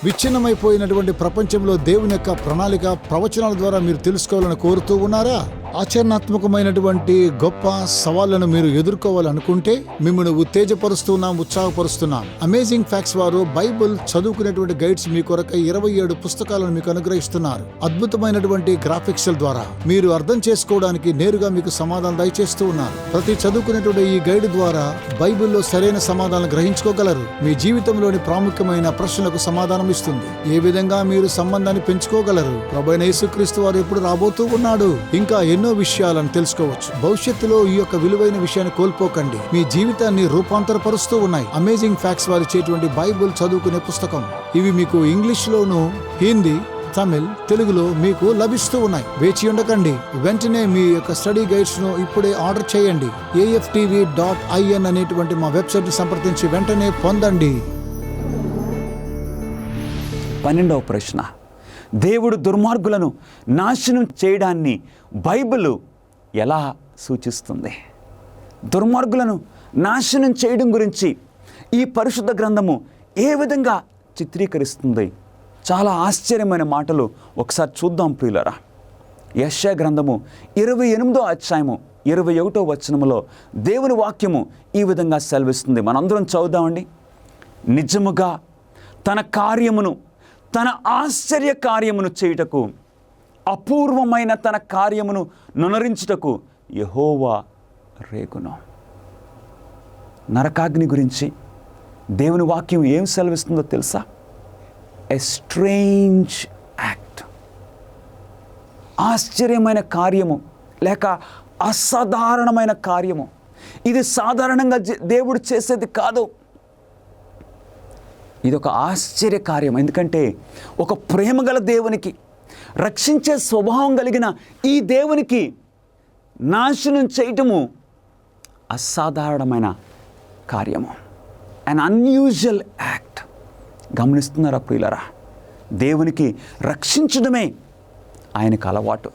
విచ్ఛిన్నమైపోయినటువంటి ప్రపంచంలో దేవుని యొక్క ప్రణాళిక ప్రవచనాల ద్వారా మీరు తెలుసుకోవాలని కోరుతూ ఉన్నారా? ఆచరణాత్మకమైనటువంటి గొప్ప సవాళ్లను మీరు ఎదుర్కోవాలనుకుంటే మిమ్మల్ని ఉత్సాహపరుస్తున్నాం. అమేజింగ్ ఫ్యాక్ట్స్ వారు బైబిల్ చదువుకునేటువంటి గైడ్స్ మీ కొరకై 27 పుస్తకాలను మీకు అనుగ్రహిస్తున్నారు. అద్భుతమైనటువంటి గ్రాఫిక్స్ ద్వారా మీరు అర్థం చేసుకోవడానికి నేరుగా మీకు సమాధానం దయచేస్తూ ఉన్నారు. ప్రతి చదువుకునేటువంటి ఈ గైడ్ ద్వారా బైబిల్లో సరైన సమాధానం గ్రహించుకోగలరు. మీ జీవితంలోని ప్రాముఖ్యమైన ప్రశ్నలకు సమాధానం ఇస్తుంది. ఏ విధంగా మీరు సంబంధాన్ని పెంచుకోగలరు? ప్రభువైన యేసుక్రీస్తు వారు ఎప్పుడు రాబోతూ ఉన్నాడు? ఇంకా ఎన్నో విషయాలను తెలుసుకోవచ్చు. భవిష్యత్తులో ఈ యొక్క విలువైన విషయాన్ని కోల్పోకండి. మీ జీవితాన్ని రూపాంతరపరుస్తూ ఉన్నాయి అమేజింగ్ ఫ్యాక్ట్స్ వారు ఇచ్చేటువంటి బైబిల్ చదువుకునే పుస్తకం. ఇవి మీకు ఇంగ్లీష్ లోను, హిందీ, తమిళ్, తెలుగులో మీకు లభిస్తూ ఉన్నాయి. వేచి ఉండకండి. వెంటనే మీ యొక్క స్టడీ గైడ్స్ ను ఇప్పుడే ఆర్డర్ చేయండి. AFTV.in అనేటువంటి మా వెబ్సైట్ ని సంప్రదించి వెంటనే పొందండి. 12వ ప్రశ్న, దేవుడు దుర్మార్గులను నాశనం చేయడాన్ని బైబిల్ ఎలా సూచిస్తుంది? దుర్మార్గులను నాశనం చేయడం గురించి ఈ పరిశుద్ధ గ్రంథము ఏ విధంగా చిత్రీకరిస్తుంది? చాలా ఆశ్చర్యమైన మాటలు ఒకసారి చూద్దాం ప్రియులారా. యెషయా గ్రంథము 28వ అధ్యాయము 21వ వచనములో దేవుని వాక్యము ఈ విధంగా సెలవిస్తుంది. మనందరం చదువుదామండి. నిజముగా తన కార్యమును, తన ఆశ్చర్య కార్యమును చేయుటకు, అపూర్వమైన తన కార్యమును నునరించుటకు యెహోవా రేగును. నరకాగ్ని గురించి దేవుని వాక్యం ఏం సెలవిస్తుందో తెలుసా? A strange act. ఆశ్చర్యమైన కార్యము లేక అసాధారణమైన కార్యము. ఇది సాధారణంగా దేవుడు చేసేది కాదు. ఇది ఒక ఆశ్చర్య కార్యం. ఎందుకంటే ఒక ప్రేమగల దేవునికి, రక్షించే స్వభావం కలిగిన ఈ దేవునికి నాశనం చేయటము అసాధారణమైన కార్యము. అన్ అన్యూజువల్ యాక్ట్. గమనిస్తున్నారా ప్రియులారా? దేవునికి రక్షించడమే ఆయనకు అలవాటు,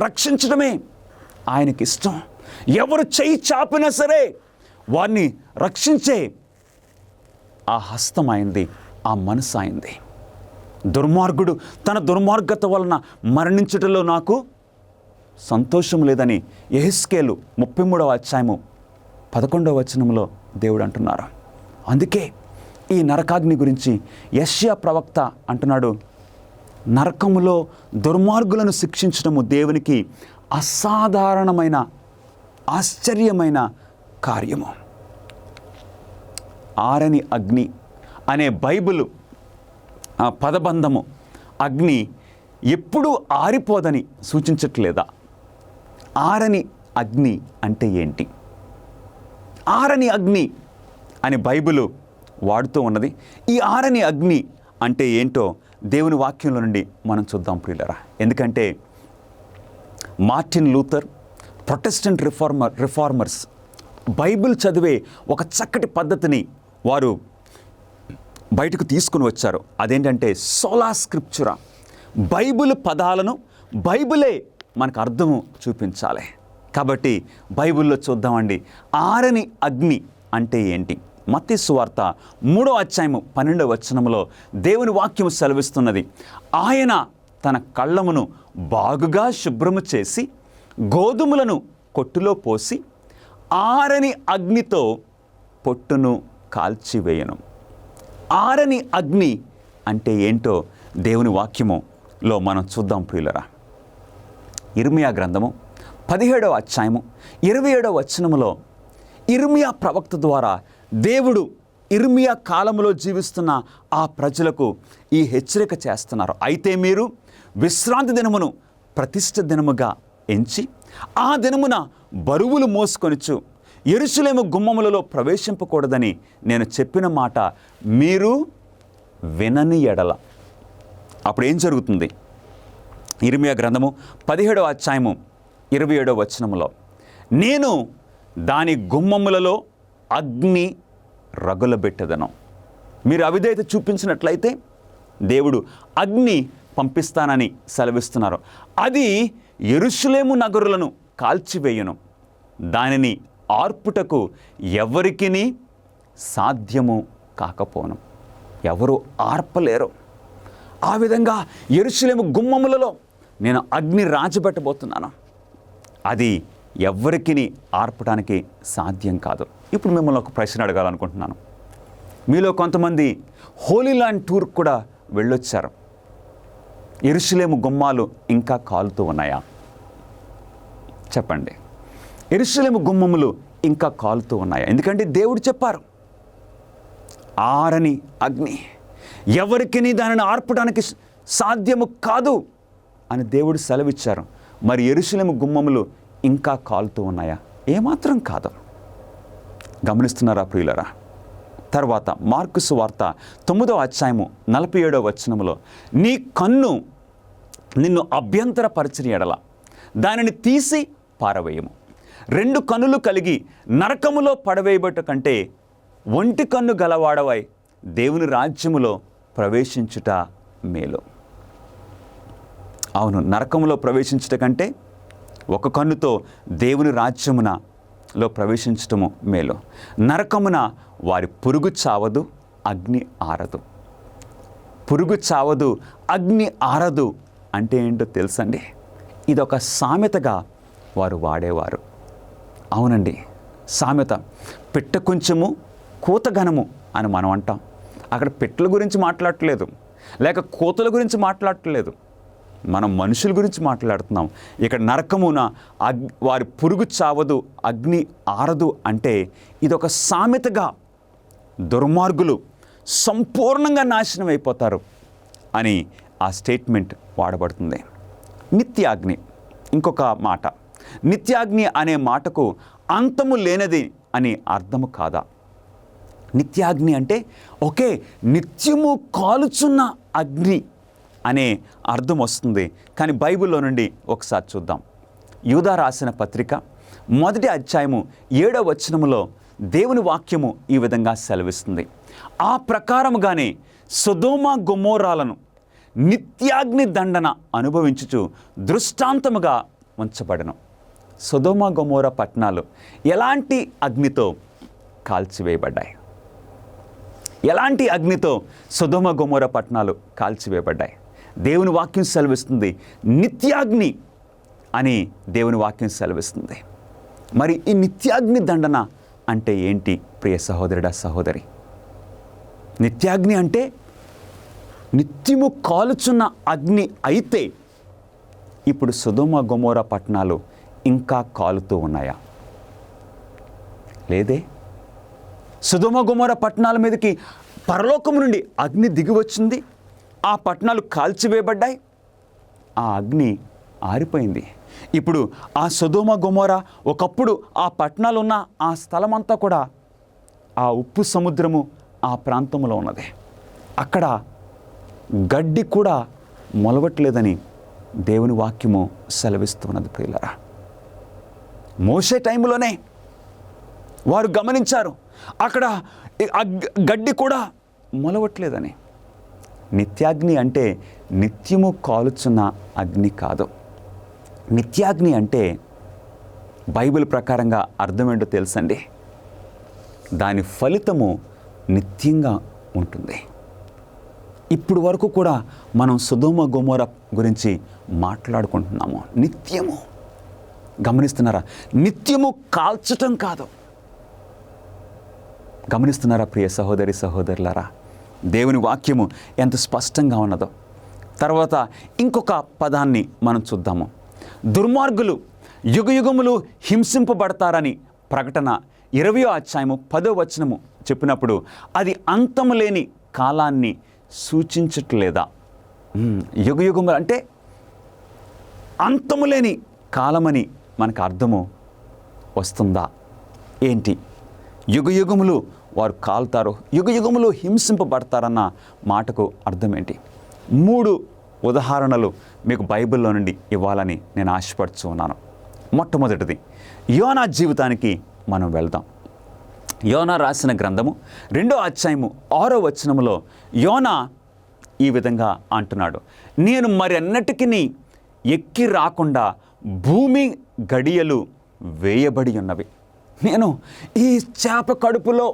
రక్షించడమే ఆయనకి ఇష్టం. ఎవరు చెయ్యి చాపినా సరే వారిని రక్షించే ఆ హస్తం అయింది, ఆ మనసు అయింది. దుర్మార్గుడు తన దుర్మార్గత వలన మరణించుటలో నాకు సంతోషం లేదని యెహెజ్కేలు 33వ అధ్యాయము 11వ వచనంలో దేవుడు అంటున్నారు. అందుకే ఈ నరకాగ్ని గురించి యెషయా ప్రవక్త అంటున్నాడు, నరకములో దుర్మార్గులను శిక్షించడము దేవునికి అసాధారణమైన ఆశ్చర్యమైన కార్యము. ఆరని అగ్ని అనే బైబిల్ పదబంధము అగ్ని ఎప్పుడూ ఆరిపోదని సూచించట్లేదా? ఆరని అగ్ని అంటే ఏంటి? ఆరని అగ్ని అని బైబిల్ వాడుతూ ఉన్నది. ఈ ఆరని అగ్ని అంటే ఏంటో దేవుని వాక్యంలో నుండి మనం చూద్దాం ప్రియులారా. ఎందుకంటే Martin Luther, Protestant reformers Bible చదివే ఒక చక్కటి పద్ధతిని వారు బయటకు తీసుకుని వచ్చారు. అదేంటంటే సోలా స్క్రిప్చురా. బైబిల్ పదాలను బైబిలే మనకు అర్థము చూపించాలి. కాబట్టి బైబిల్లో చూద్దామండి, ఆరని అగ్ని అంటే ఏంటి. మత్తయి సువార్త 3వ అధ్యాయము 12వ వచనంలో దేవుని వాక్యము సెలవిస్తున్నది, ఆయన తన కళ్ళమును బాగుగా శుభ్రము చేసి గోధుమలను కొట్టులో పోసి ఆరని అగ్నితో పొట్టును కాల్చివేయను. ఆరని అగ్ని అంటే ఏంటో దేవుని వాక్యములో మనం చూద్దాం ప్రియులరా. ఇర్మియా గ్రంథము 17వ అధ్యాయము 27వ వచనములో ఇర్మియా ప్రవక్త ద్వారా దేవుడు ఇర్మియా కాలంలో జీవిస్తున్న ఆ ప్రజలకు ఈ హెచ్చరిక చేస్తున్నారు. అయితే మీరు విశ్రాంతి దినమును ప్రతిష్ఠ దినముగా ఎంచి ఆ దినమున బరువులు మోసుకొనుచు యెరూషలేము గుమ్మములలో ప్రవేశింపకూడదని నేను చెప్పిన మాట మీరు వినని ఎడల. అప్పుడు ఏం జరుగుతుంది? ఇర్మియా గ్రంథము 17వ అధ్యాయము 27వ వచనములో, నేను దాని గుమ్మములలో అగ్ని రగులబెట్టెదను. మీరు అవిధేయత చూపించినట్లయితే దేవుడు అగ్ని పంపిస్తానని సెలవిస్తున్నారు. అది యెరూషలేము నగరులను కాల్చివేయును, దానిని ఆర్పుటకు ఎవరికిని సాధ్యము కాకపోను. ఎవరు ఆర్పలేరు. ఆ విధంగా యెరూషలేము గుమ్మములలో నేను అగ్ని రాజబెట్టబోతున్నాను. అది ఎవరికిని ఆర్పడానికి సాధ్యం కాదు. ఇప్పుడు మిమ్మల్ని ఒక ప్రశ్న అడగాలనుకుంటున్నాను. మీలో కొంతమంది హోలీ ల్యాండ్ టూర్ కూడా వెళ్ళొచ్చారు. యెరూషలేము గుమ్మాలు ఇంకా కాలుతూ ఉన్నాయా? చెప్పండి. యెరూషలేము గుమ్మములు ఇంకా కాలుతూ ఉన్నాయా? ఎందుకంటే దేవుడు చెప్పారు, ఆరని అగ్ని, ఎవరికిని దానిని ఆర్పడానికి సాధ్యము కాదు అని దేవుడు సెలవిచ్చారు. మరి యెరూషలేము గుమ్మములు ఇంకా కాలుతూ ఉన్నాయా? ఏమాత్రం కాదు. గమనిస్తున్నారా ప్రియులరా? తర్వాత మార్కు సువార్త 9వ అధ్యాయము 47వ వచనములో, నీ కన్ను నిన్ను అభ్యంతరపరచని ఎడల దానిని తీసి పారవేయము. 2 కన్నులు కలిగి నరకములో పడవేయబట్ట కంటే ఒంటి కన్ను గలవాడవై దేవుని రాజ్యములో ప్రవేశించుట మేలు. అవును, నరకములో ప్రవేశించుట కంటే ఒక కన్నుతో దేవుని రాజ్యమునలో ప్రవేశించటము మేలు. నరకమున వారి పురుగు చావదు, అగ్ని ఆరదు. పురుగు చావదు, అగ్ని ఆరదు అంటే ఏంటో తెలుసండి? ఇదొక సామెతగా వారు వాడేవారు. అవునండి, సామెత. పిట్ట కొంచెము కూతగనము అని మనం అంటాం. అక్కడ పిట్టల గురించి మాట్లాడట్లేదు, లేక కూతల గురించి మాట్లాడట్లేదు, మనం మనుషుల గురించి మాట్లాడుతున్నాం. ఇక్కడ నరకమున వారి పురుగు చావదు, అగ్ని ఆరదు అంటే ఇదొక సామెతగా దుర్మార్గులు సంపూర్ణంగా నాశనం అయిపోతారు అని ఆ స్టేట్మెంట్ వాడబడుతుంది. నిత్యాగ్ని ఇంకొక మాట. నిత్యాగ్ని అనే మాటకు అంతము లేనిది అని అర్థము కాదా? నిత్యాగ్ని అంటే ఒకే నిత్యము కాలుచున్న అగ్ని అనే అర్థం వస్తుంది. కానీ బైబిల్లో నుండి ఒకసారి చూద్దాం. యూదా రాసిన పత్రిక 1వ అధ్యాయము 7వ వచనములో దేవుని వాక్యము ఈ విధంగా సెలవిస్తుంది. ఆ ప్రకారముగానే సొదొమ గొమొర్రాలను నిత్యాగ్ని దండన అనుభవించుచు దృష్టాంతముగా ఉంచబడను. సొదొమ గొమొర్రా పట్టణాలు ఎలాంటి అగ్నితో కాల్చివేయబడ్డాయి? ఎలాంటి అగ్నితో సొదొమ గొమొర్రా పట్టణాలు కాల్చివేయబడ్డాయి? దేవుని వాక్యం సెలవిస్తుంది నిత్యాగ్ని అని దేవుని వాక్యం సెలవిస్తుంది. మరి ఈ నిత్యాగ్ని దండన అంటే ఏంటి ప్రియ సహోదరుడా, సహోదరి? నిత్యాగ్ని అంటే నిత్యము కాలుచున్న అగ్ని అయితే ఇప్పుడు సొదొమ గొమొర్రా పట్టణాలు ఇంకా కాలుతూ ఉన్నాయా? లేదే. సొదొమ గొమొర్రా పట్టణాల మీదకి పరలోకం నుండి అగ్ని దిగి వచ్చింది. ఆ పట్టణాలు కాల్చివేయబడ్డాయి. ఆ అగ్ని ఆరిపోయింది. ఇప్పుడు ఆ సొదొమ గొమొర్రా ఒకప్పుడు ఆ పట్టణాలు ఉన్న ఆ స్థలమంతా కూడా ఆ ఉప్పు సముద్రము ఆ ప్రాంతంలో ఉన్నది. అక్కడ గడ్డి కూడా మొలవట్లేదని దేవుని వాక్యము సెలవిస్తున్నది ప్రియులారా. మోషే టైంలోనే వారు గమనించారు అక్కడ గడ్డి కూడా మొలవట్లేదని. నిత్యాగ్ని అంటే నిత్యము కాలుచున్న అగ్ని కాదు. నిత్యాగ్ని అంటే బైబిల్ ప్రకారంగా అర్థమేంటో తెలుసండి. దాని ఫలితము నిత్యంగా ఉంటుంది. ఇప్పుడు వరకు కూడా మనం సొదొమ గొమొర్రా గురించి మాట్లాడుకుంటున్నాము. నిత్యము, గమనిస్తున్నారా? నిత్యము కాల్చటం కాదు. గమనిస్తున్నారా ప్రియ సహోదరి సహోదరులారా? దేవుని వాక్యము ఎంత స్పష్టంగా ఉన్నదో. తర్వాత ఇంకొక పదాన్ని మనం చూద్దాము. దుర్మార్గులు యుగయుగములు హింసింపబడతారని ప్రకటన 20వ అధ్యాయము 10వ వచనము చెప్పినప్పుడు అది అంతము లేని కాలాన్ని సూచించట్లేదా? యుగయుగములు అంటే అంతము లేని కాలమని మనకు అర్థము వస్తుందా ఏంటి? యుగయుగములు వారు కాలుతారు, యుగయుగములు హింసింపబడతారన్న మాటకు అర్థం ఏంటి? 3 ఉదాహరణలు మీకు బైబిల్లో నుండి ఇవ్వాలని నేను ఆశపడుతూ ఉన్నాను. మొట్టమొదటిది యోనా జీవితానికి మనం వెళ్దాం. యోనా రాసిన గ్రంథము 2వ అధ్యాయము 6వ వచనములో యోనా ఈ విధంగా అంటున్నాడు, నేను మరెన్నటికి ఎక్కి రాకుండా భూమి గడియలు వేయబడి ఉన్నవి. నేను ఈ చేప కడుపులో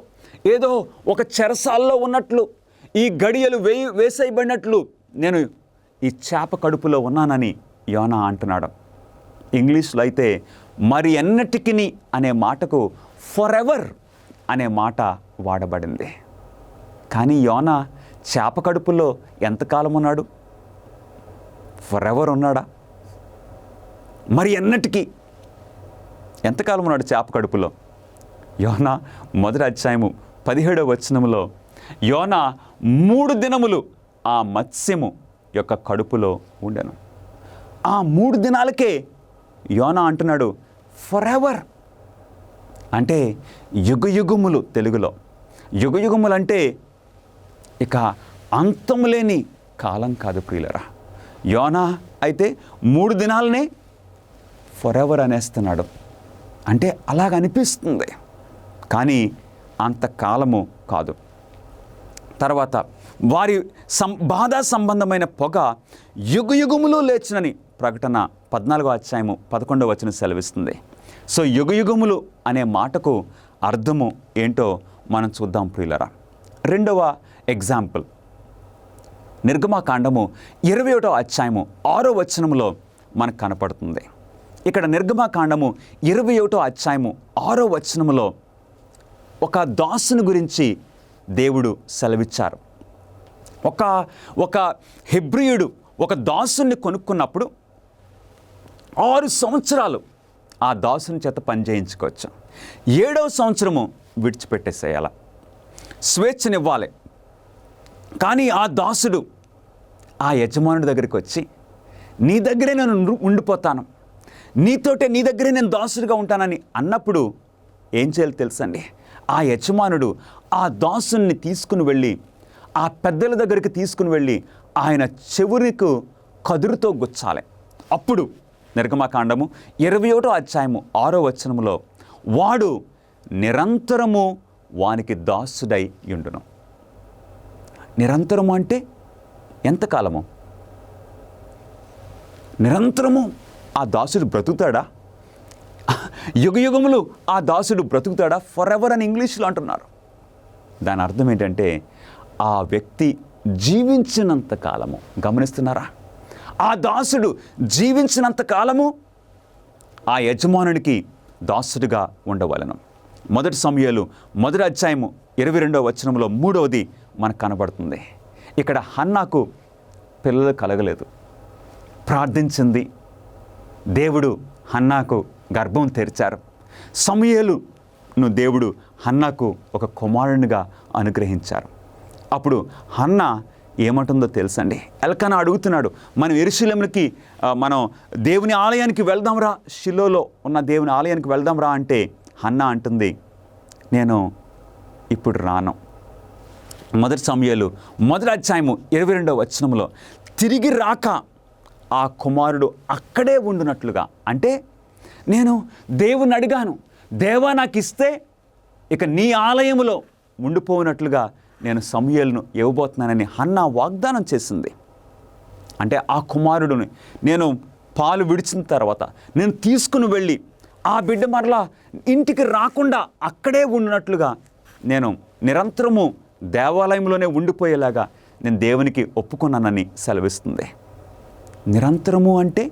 ఏదో ఒక చెరసాల్లో ఉన్నట్లు, ఈ గడియలు వేసేయబడినట్లు నేను ఈ చేప కడుపులో ఉన్నానని యోనా అంటున్నాడు. ఇంగ్లీష్లో అయితే మరి ఎన్నటికి అనే మాటకు ఫర్ ఎవర్ అనే మాట వాడబడింది. కానీ యోనా చేప కడుపులో ఎంతకాలం ఉన్నాడు? ఫర్ ఎవర్ ఉన్నాడా? మరి ఎన్నటికి ఎంతకాలం ఉన్నాడు చేప కడుపులో? యోనా 1వ అధ్యాయము 17వ వచనములో యోనా 3 దినములు ఆ మత్స్యము యొక్క కడుపులో ఉండెను. ఆ 3 దినాలకే యోనా అంటున్నాడు ఫర్ ఎవర్ అంటే యుగయుగములు. తెలుగులో యుగయుగములు అంటే ఇక అంతము లేని కాలం కాదు ప్రియులరా. యోనా అయితే 3 దినాలనే ఫర్ ఎవర్ అనేస్తున్నాడు. అంటే అలాగ అనిపిస్తుంది, కానీ అంతకాలము కాదు. తర్వాత వారి బాధా సంబంధమైన పొగ యుగయుగములు లేచునని ప్రకటన 14వ అధ్యాయము 11వ వచనం సెలవిస్తుంది. సో యుగయుగములు అనే మాటకు అర్థము ఏంటో మనం చూద్దాం ప్రియులరా. 2వ ఎగ్జాంపుల్ నిర్గమకాండము 21వ అధ్యాయము 6వ వచనములో మనకు కనపడుతుంది. ఇక్కడ నిర్గమకాండము 21వ అధ్యాయము 6వ వచనములో ఒక దాసుని గురించి దేవుడు సెలవిచ్చారు. ఒక హెబ్రీయుడు ఒక దాసుని కొనుక్కున్నప్పుడు 6 సంవత్సరాలు ఆ దాసుని చేత పనిచేయించుకోవచ్చు. 7వ సంవత్సరము విడిచిపెట్టేసేయాల, స్వేచ్ఛనివ్వాలి. కానీ ఆ దాసుడు ఆ యజమానుడి దగ్గరికి వచ్చి నీ దగ్గరే నేను ఉండిపోతాను, నీ దగ్గరే నేను దాసుడిగా ఉంటానని అన్నప్పుడు ఏం చేయాలో తెలుసండి, ఆ యజమానుడు ఆ దాసుని తీసుకుని వెళ్ళి ఆ పెద్దల దగ్గరికి తీసుకుని వెళ్ళి ఆయన చెవులకు కదురుతో గుచ్చాలి. అప్పుడు నిర్గమకాండము 21వ అధ్యాయము 6వ వచనములో వాడు నిరంతరము వానికి దాసుడై యుండును. నిరంతరము అంటే ఎంతకాలము? నిరంతరము ఆ దాసుడు బ్రతుకుతాడా? యుగయుగములు ఆ దాసుడు బ్రతుకుతాడా? ఫర్ ఎవర్ అని ఇంగ్లీష్లో అంటున్నారు. దాని అర్థం ఏంటంటే ఆ వ్యక్తి జీవించినంత కాలము. గమనిస్తున్నారా? ఆ దాసుడు జీవించినంత కాలము ఆ యజమానునికి దాసుడిగా ఉండవలెను. 1 సమూయేలు 1వ అధ్యాయము 22వ వచనంలో 3వది మనకు కనబడుతుంది. ఇక్కడ హన్నాకు పిల్లలు కలగలేదు, ప్రార్థించింది, దేవుడు హన్నాకు గర్భం తెరిచారు. సమూయేలును దేవుడు హన్నాకు ఒక కుమారునిగా అనుగ్రహించారు. అప్పుడు హన్నా ఏమంటుందో తెలుసండి. ఎల్కానా అడుగుతున్నాడు, మనం యెరూషలేముకి మనం దేవుని ఆలయానికి వెళ్దాంరా, షిలోలో ఉన్న దేవుని ఆలయానికి వెళ్దాంరా అంటే హన్నా అంటుంది, నేను ఇప్పుడు రాను. 1 సమూయేలు 1వ అధ్యాయము 22వ వచనంలో తిరిగి రాక ఆ కుమారుడు అక్కడే ఉండునట్లుగా, అంటే నేను దేవుని అడిగాను, దేవా నాకు ఇస్తే ఇక నీ ఆలయములో ఉండిపోయినట్లుగా నేను సమూయేలును ఇవ్వబోతున్నానని హన్నా వాగ్దానం చేసింది. అంటే ఆ కుమారుడిని నేను పాలు విడిచిన తర్వాత నేను తీసుకుని వెళ్ళి ఆ బిడ్డ మరలా ఇంటికి రాకుండా అక్కడే ఉన్నట్లుగా నేను నిరంతరము దేవాలయంలోనే ఉండిపోయేలాగా నేను దేవునికి ఒప్పుకున్నానని సెలవిస్తుంది. నిరంతరము అంటే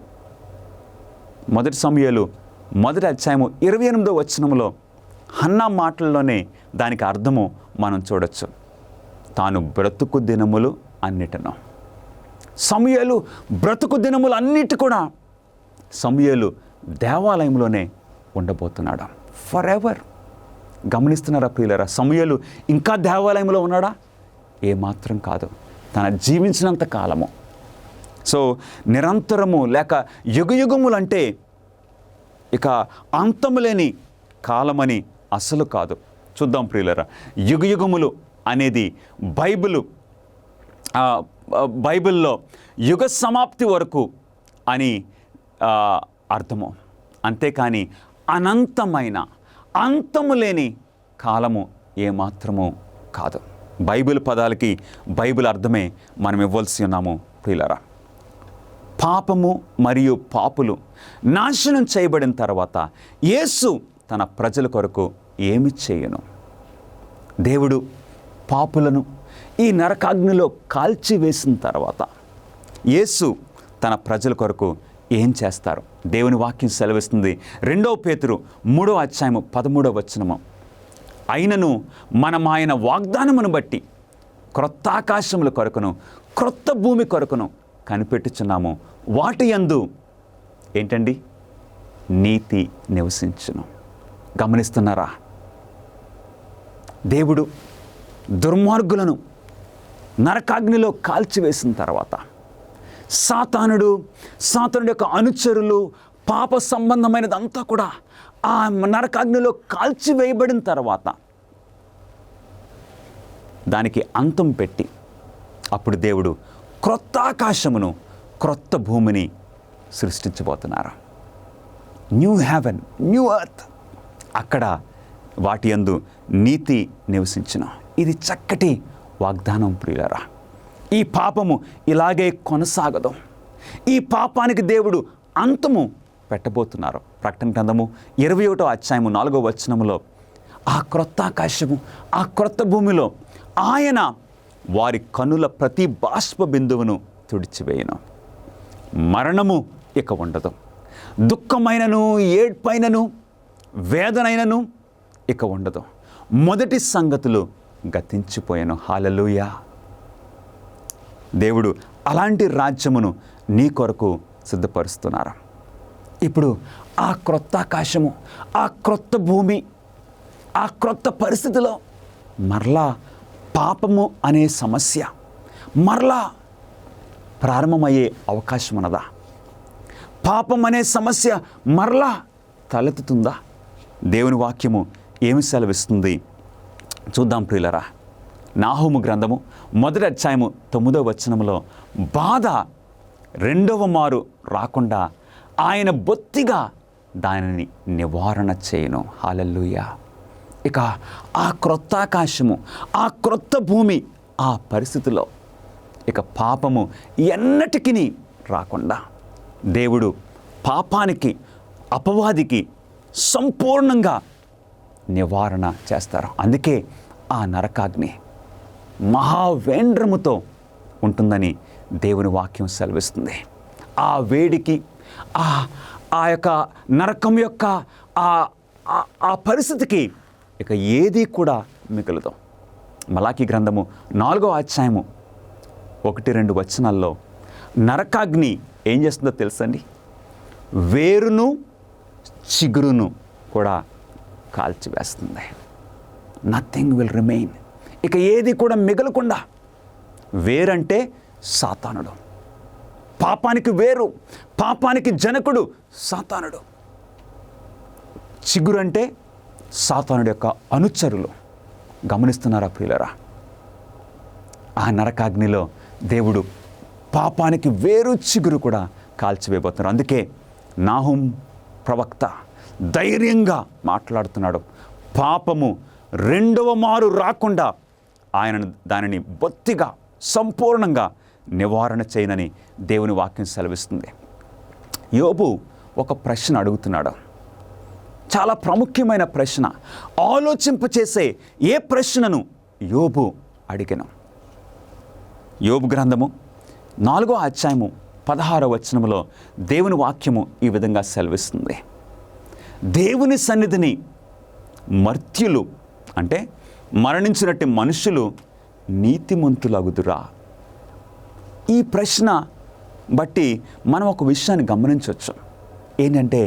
1 సమూయేలు 1వ అధ్యాయము 28వ వచనంలో హన్నా మాటల్లోనే దానికి అర్థము మనం చూడొచ్చు. తాను బ్రతుకు దినములు అన్నిటను. సమూయేలు బ్రతుకు దినములు అన్నిటి కూడా సమూయేలు దేవాలయంలోనే ఉండబోతున్నాడు ఫర్ ఎవర్. గమనిస్తున్నారా ప్రియులారా? సమూయేలు ఇంకా దేవాలయంలో ఉన్నాడా? ఏమాత్రం కాదు, తన జీవించినంత కాలము. సో నిరంతరము లేక యుగయుగములు అంటే ఇక అంతము లేని కాలమని అసలు కాదు. చూద్దాం ప్రియులారా, యుగయుగములు అనేది బైబిల్లో యుగ సమాప్తి వరకు అని అర్థము. అంతేకాని అనంతమైన అంతము లేని కాలము ఏమాత్రము కాదు. బైబిల్ పదాలకి బైబిల్ అర్థమే మనం ఇవ్వాల్సి ఉన్నాము ప్రియులారా. పాపము మరియు పాపులు నాశనం చేయబడిన తర్వాత యేసు తన ప్రజల కొరకు ఏమి చేయను? దేవుడు పాపులను ఈ నరకాగ్నిలో కాల్చివేసిన తర్వాత యేసు తన ప్రజల కొరకు ఏం చేస్తారు? దేవుని వాక్యం సెలవిస్తుంది. 2 పేతురు 3వ అధ్యాయము 13వ వచనము, అయినను మనం ఆయన వాగ్దానమును బట్టి క్రొత్త ఆకాశముల కొరకును క్రొత్త భూమి కొరకును కనిపెట్టుచున్నాము, వాటి యందు ఏంటండి? నీతి నివసించును. గమనిస్తున్నారా? దేవుడు దుర్మార్గులను నరకాగ్నిలో కాల్చివేసిన తర్వాత సాతానుడు యొక్క అనుచరులు పాప సంబంధమైనదంతా కూడా ఆ నరకాగ్నిలో కాల్చివేయబడిన తర్వాత దానికి అంతం పెట్టి అప్పుడు దేవుడు క్రొత్త ఆకాశమును క్రొత్త భూమిని సృష్టించబోతున్నారు. New heaven, new earth. అక్కడ వాటి యందు నీతి నివసించును. ఇది చక్కటి వాగ్దానం ప్రియులారా. ఈ పాపము ఇలాగే కొనసాగదు. ఈ పాపానికి దేవుడు అంతము పెట్టబోతున్నారు. ప్రకటన గ్రంథము 21వ అధ్యాయము 4వ వచనములో ఆ క్రొత్త ఆకాశము ఆ క్రొత్త భూమిలో ఆయన వారి కనుల ప్రతి బాష్ప బిందువును తుడిచివేయను. మరణము ఇక ఉండదు. దుఃఖమైనను ఏడ్పైనను వేదనైనను ఇక ఉండదు. మొదటి సంగతులు గతించిపోయాను. హల్లెలూయా. దేవుడు అలాంటి రాజ్యమును నీ కొరకు సిద్ధపరుస్తున్నారు. ఇప్పుడు ఆ క్రొత్త ఆకాశము ఆ క్రొత్త భూమి ఆ క్రొత్త పరిస్థితిలో మరలా పాపము అనే సమస్య మరలా ప్రారంభమయ్యే అవకాశం ఉన్నదా? పాపం అనే సమస్య మరలా తలెత్తుతుందా? దేవుని వాక్యము ఏమి సెలవిస్తుంది చూద్దాం ప్రియులరా. నాహూము గ్రంథము 1వ అధ్యాయము 9వ వచనంలో బాధ రెండవ మారు రాకుండా ఆయన బొత్తిగా దానిని నివారణ చేయను. హల్లెలూయా. ఇక ఆ క్రొత్త ఆకాశము, ఆ క్రొత్త భూమి, ఆ పరిస్థితిలో ఇక పాపము ఎన్నటికీ రాకుండా దేవుడు పాపానికి, అపవాదికి సంపూర్ణంగా నివారణ చేస్తారు. అందుకే ఆ నరకాగ్ని మహావేంద్రముతో ఉంటుందని దేవుని వాక్యం సెలవిస్తుంది. ఆ వేడికి, ఆ యొక్క నరకం యొక్క ఆ పరిస్థితికి ఇక ఏది కూడా మిగలదు. మలాకీ గ్రంథము 4వ అధ్యాయము 1-2 వచనాల్లో నరకాగ్ని ఏం చేస్తుందో తెలుసండి? వేరును చిగురును కూడా కాల్చివేస్తుంది. Nothing will remain. ఇక ఏది కూడా మిగలకుండా. వేరంటే సాతానుడు, పాపానికి వేరు, పాపానికి జనకుడు సాతానుడు. చిగురు అంటే సాతానుడి యొక్క అనుచరులు. గమనిస్తున్నారా ప్రియులరా? ఆ నరకాగ్నిలో దేవుడు పాపానికి వేరు, చిగురు కూడా కాల్చివేయబోతున్నారు. అందుకే నాహూం ప్రవక్త ధైర్యంగా మాట్లాడుతున్నాడు. పాపము రెండవ మారు రాకుండా ఆయన దానిని బొత్తిగా సంపూర్ణంగా నివారణ చేయనని దేవుని వాక్యం సెలవిస్తుంది. యోబు ఒక ప్రశ్న అడుగుతున్నాడు. చాలా ప్రాముఖ్యమైన ప్రశ్న. ఆలోచింపచేసే ఏ ప్రశ్నను యోబు అడిగను. యోబు గ్రంథము 4వ అధ్యాయము 16వ వచనములో దేవుని వాక్యము ఈ విధంగా సెలవిస్తుంది. దేవుని సన్నిధిని మర్త్యులు అంటే మరణించినట్టు మనుషులు నీతిమంతులగుదురా? ఈ ప్రశ్న బట్టి మనం ఒక విషయాన్ని గమనించవచ్చు. ఏంటంటే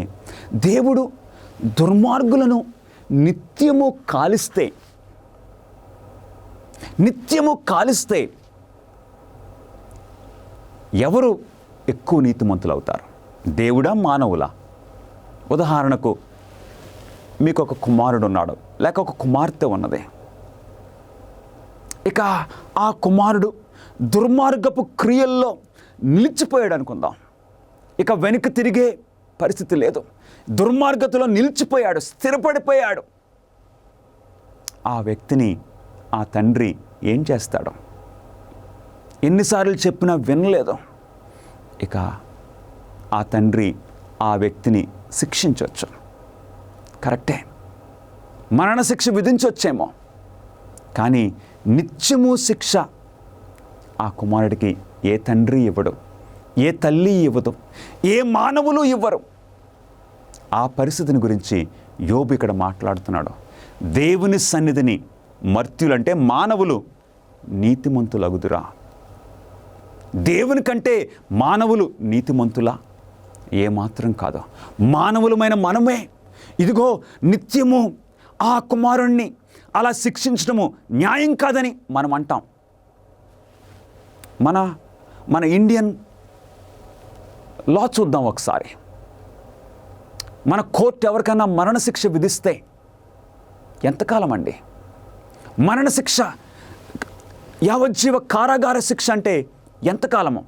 దేవుడు దుర్మార్గులను నిత్యము కాలిస్తే ఎవరు ఎక్కువ నీతిమంతులు అవుతారు? దేవుడా, మానవులా? ఉదాహరణకు మీకు ఒక కుమారుడు ఉన్నాడు, లేక ఒక కుమార్తె ఉన్నది. ఇక ఆ కుమారుడు దుర్మార్గపు క్రియల్లో నిలిచిపోయాడు అనుకుందాం. ఇక వెనక్కి తిరిగే పరిస్థితి లేదు. దుర్మార్గతలో నిలిచిపోయాడు, స్థిరపడిపోయాడు. ఆ వ్యక్తిని ఆ తండ్రి ఏం చేస్తాడు? ఎన్నిసార్లు చెప్పినా వినలేదు. ఇక ఆ తండ్రి ఆ వ్యక్తిని శిక్షించవచ్చు. కరెక్టే, మరణశిక్ష విధించవచ్చేమో. కానీ నిత్యము శిక్ష ఆ కుమారుడికి ఏ తండ్రి ఇవ్వడు, ఏ తల్లి ఇవ్వదు, ఏ మానవులు ఇవ్వరు. ఆ పరిస్థితిని గురించి యోబు ఇక్కడ మాట్లాడుతున్నాడు. దేవుని సన్నిధిని మర్త్యులంటే మానవులు నీతిమంతులగుదురా? దేవుని కంటే మానవులు నీతిమంతులా? ఏమాత్రం కాదు. మానవులమైన మనమే ఇదిగో నిత్యము ఆ కుమారుణ్ణి అలా శిక్షించడము న్యాయం కాదని మనం అంటాం. మన ఇండియన్ లా చూద్దాం ఒకసారి. మన కోర్టు ఎవరికైనా మరణశిక్ష విధిస్తే ఎంతకాలం అండి? మరణశిక్ష, యావజ్జీవ కారాగార శిక్ష అంటే ఎంతకాలము?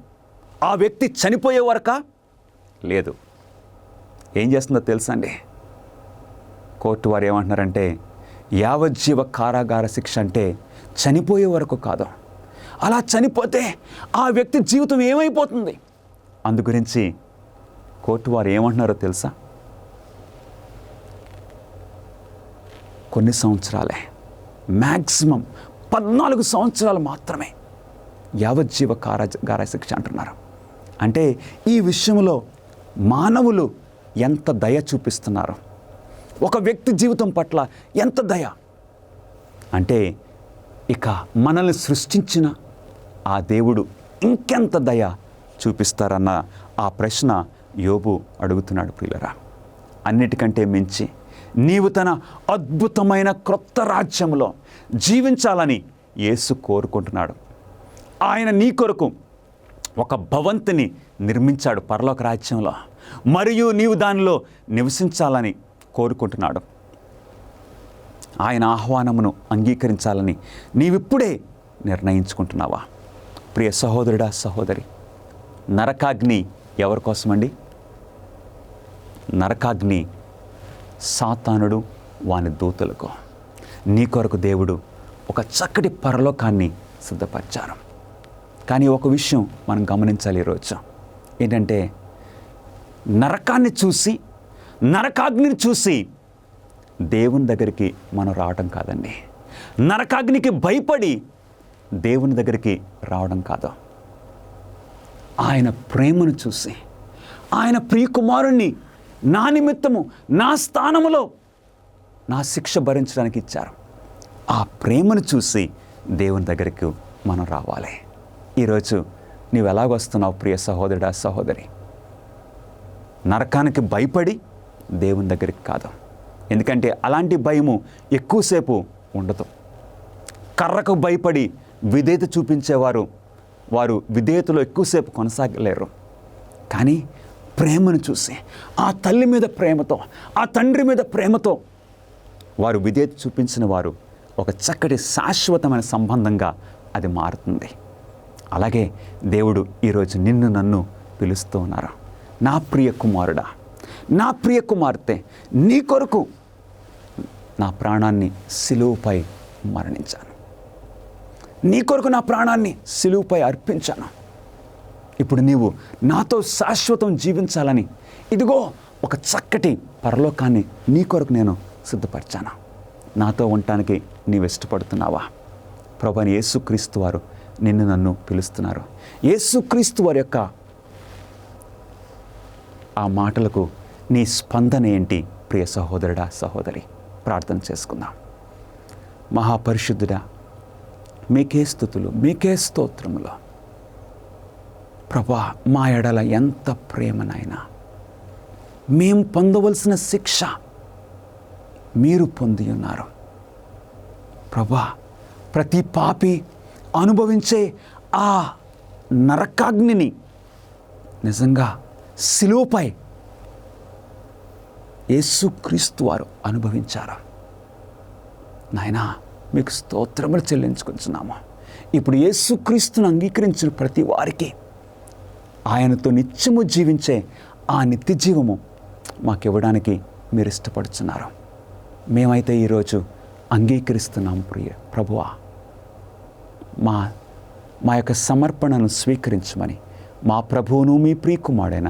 ఆ వ్యక్తి చనిపోయే వరకా? లేదు. ఏం చేస్తుందో తెలుసా అండి? కోర్టు వారు ఏమంటున్నారంటే యావజ్జీవ కారాగార శిక్ష అంటే చనిపోయే వరకు కాదు. అలా చనిపోతే ఆ వ్యక్తి జీవితం ఏమైపోతుంది? అందు గురించి కోర్టు వారు ఏమంటున్నారో తెలుసా? కొన్ని సంవత్సరాలే, మ్యాక్సిమం 14 సంవత్సరాలు మాత్రమే యావజ్జీవ కారాగార శిక్ష అంటున్నారు. అంటే ఈ విషయంలో మానవులు ఎంత దయ చూపిస్తున్నారు, ఒక వ్యక్తి జీవితం పట్ల ఎంత దయ అంటే ఇక మనల్ని సృష్టించిన ఆ దేవుడు ఇంకెంత దయ చూపిస్తారన్న ఆ ప్రశ్న యోబు అడుగుతున్నాడు. ప్రియులరా, అన్నిటికంటే మించి నీవు తన అద్భుతమైన క్రొత్త రాజ్యంలో జీవించాలని యేసు కోరుకుంటున్నాడు. ఆయన నీ కొరకు ఒక భవంతిని నిర్మించాడు పరలోక రాజ్యంలో, మరియు నీవు దానిలో నివసించాలని కోరుకుంటున్నాడు. ఆయన ఆహ్వానమును అంగీకరించాలని నీవిప్పుడే నిర్ణయించుకుంటున్నావా? ప్రియ సహోదరుడా, సహోదరి, నరకాగ్ని ఎవరి కోసమండి? నరకాగ్ని సాతానుడు వాని దూతలకు. నీ కొరకు దేవుడు ఒక చక్కటి పరలోకాన్ని సిద్ధపరిచారు. కానీ ఒక విషయం మనం గమనించాలి ఈరోజు. ఏంటంటే నరకాన్ని చూసి, నరకాగ్నిని చూసి దేవుని దగ్గరికి మనం రావడం కాదండి. నరకాగ్నికి భయపడి దేవుని దగ్గరికి రావడం కాదు. ఆయన ప్రేమను చూసి, ఆయన ప్రియకుమారుణ్ణి నా నిమిత్తము నా స్థానములో నా శిక్ష భరించడానికి ఇచ్చారు. ఆ ప్రేమను చూసి దేవుని దగ్గరికి మనం రావాలి. ఈరోజు నీవు ఎలాగొస్తున్నావు ప్రియ సహోదరుడా, సహోదరి? నరకానికి భయపడి దేవుని దగ్గరికి కాదు. ఎందుకంటే అలాంటి భయము ఎక్కువసేపు ఉండదు. కర్రకు భయపడి విధేయత చూపించేవారు వారు విధేయతలో ఎక్కువసేపు కొనసాగలేరు. కానీ ప్రేమను చూసి, ఆ తల్లి మీద ప్రేమతో, ఆ తండ్రి మీద ప్రేమతో వారు విధేయత చూపించిన వారు ఒక చక్కటి శాశ్వతమైన సంబంధంగా అది మారుతుంది. అలాగే దేవుడు ఈరోజు నిన్ను నన్ను పిలుస్తూ ఉన్నారు. నా ప్రియ కుమారుడా, నా ప్రియ కుమార్తె, నీ కొరకు నా ప్రాణాన్ని సిలువపై మరణించాను. నీ కొరకు నా ప్రాణాన్ని సిలువపై అర్పించాను. ఇప్పుడు నీవు నాతో శాశ్వతం జీవించాలని ఇదిగో ఒక చక్కటి పరలోకాన్ని నీ కొరకు నేను సిద్ధపరిచాను. నాతో ఉండటానికి నీవు ఇష్టపడుతున్నావా? ప్రభువైన యేసుక్రీస్తు వారు నిన్ను నన్ను పిలుస్తున్నారు. యేసుక్రీస్తు వారి యొక్క ఆ మాటలకు నీ స్పందన ఏంటి ప్రియ సహోదరుడా, సహోదరి? ప్రార్థన చేసుకుందాం. మహాపరిశుద్ధుడా, మీకే స్తుతులు, మీకే స్తోత్రములు. ప్రభా, మా ఎడల ఎంత ప్రేమనైనా, మేము పొందవలసిన శిక్ష మీరు పొంది ఉన్నారు. ప్రభా, ప్రతి పాపి అనుభవించే ఆ నరకాగ్నిని నిజంగా సిలువపై యేసుక్రీస్తు వారు అనుభవించారు. నాయనా, మీకు స్తోత్రములు చెల్లించుకుంటున్నాము. ఇప్పుడు యేసుక్రీస్తును అంగీకరించిన ప్రతి వారికి ఆయనతో నిత్యము జీవించే ఆ నిత్య జీవము మాకివ్వడానికి మీరు ఇష్టపడుతున్నారు. మేమైతే ఈరోజు అంగీకరిస్తున్నాము ప్రియ ప్రభువా. మా యొక్క సమర్పణను స్వీకరించమని మా ప్రభువును మీ ప్రియకుమారుడైన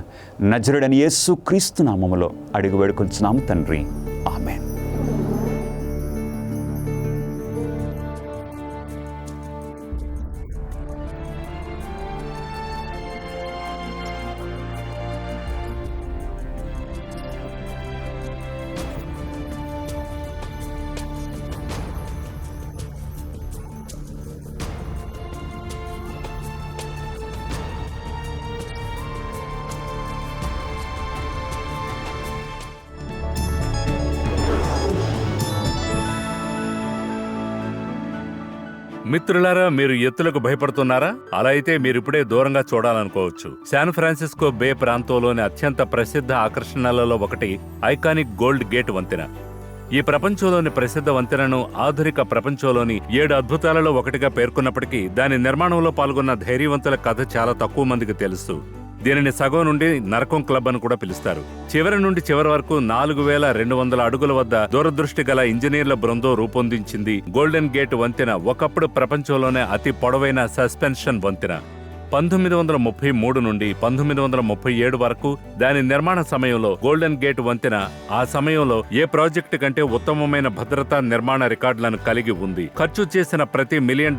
నజరుడైన యేసుక్రీస్తు నామములో అడిగి వేడుకొంచున్నాము తండ్రి. ఆమేన్. మిత్రులారా, మీరు ఎత్తులకు భయపడుతున్నారా? అలా అయితే మీరిప్పుడే దూరంగా చూడాలనుకోవచ్చు. శాన్ ఫ్రాన్సిస్కో బే ప్రాంతంలోని అత్యంత ప్రసిద్ధ ఆకర్షణలలో ఒకటి ఐకానిక్ గోల్డ్ గేట్ వంతెన. ఈ ప్రపంచంలోని ప్రసిద్ధ వంతెనను ఆధునిక ప్రపంచంలోని 7 అద్భుతాలలో ఒకటిగా పేర్కొన్నప్పటికీ దాని నిర్మాణంలో పాల్గొన్న ధైర్యవంతుల కథ చాలా తక్కువ మందికి తెలుసు. దీనిని సగం నుండి నరకం క్లబ్ అని కూడా పిలుస్తారు. చివరి నుండి చివరి వరకు 4200 అడుగుల వద్ద దూరదృష్టి గల ఇంజనీర్ల బృందం రూపొందించింది గోల్డెన్ గేట్ వంతెన ఒకప్పుడు ప్రపంచంలోనే అతి పొడవైన సస్పెన్షన్ వంతెన. 1933 నుండి 1937 వరకు దాని నిర్మాణ సమయంలో గోల్డెన్ గేట్ వంతెన ఆ సమయంలో ఏ ప్రాజెక్టు కంటే ఉత్తమమైన భద్రతా నిర్మాణ రికార్డులను కలిగి ఉంది. ఖర్చు చేసిన ప్రతి $1 మిలియన్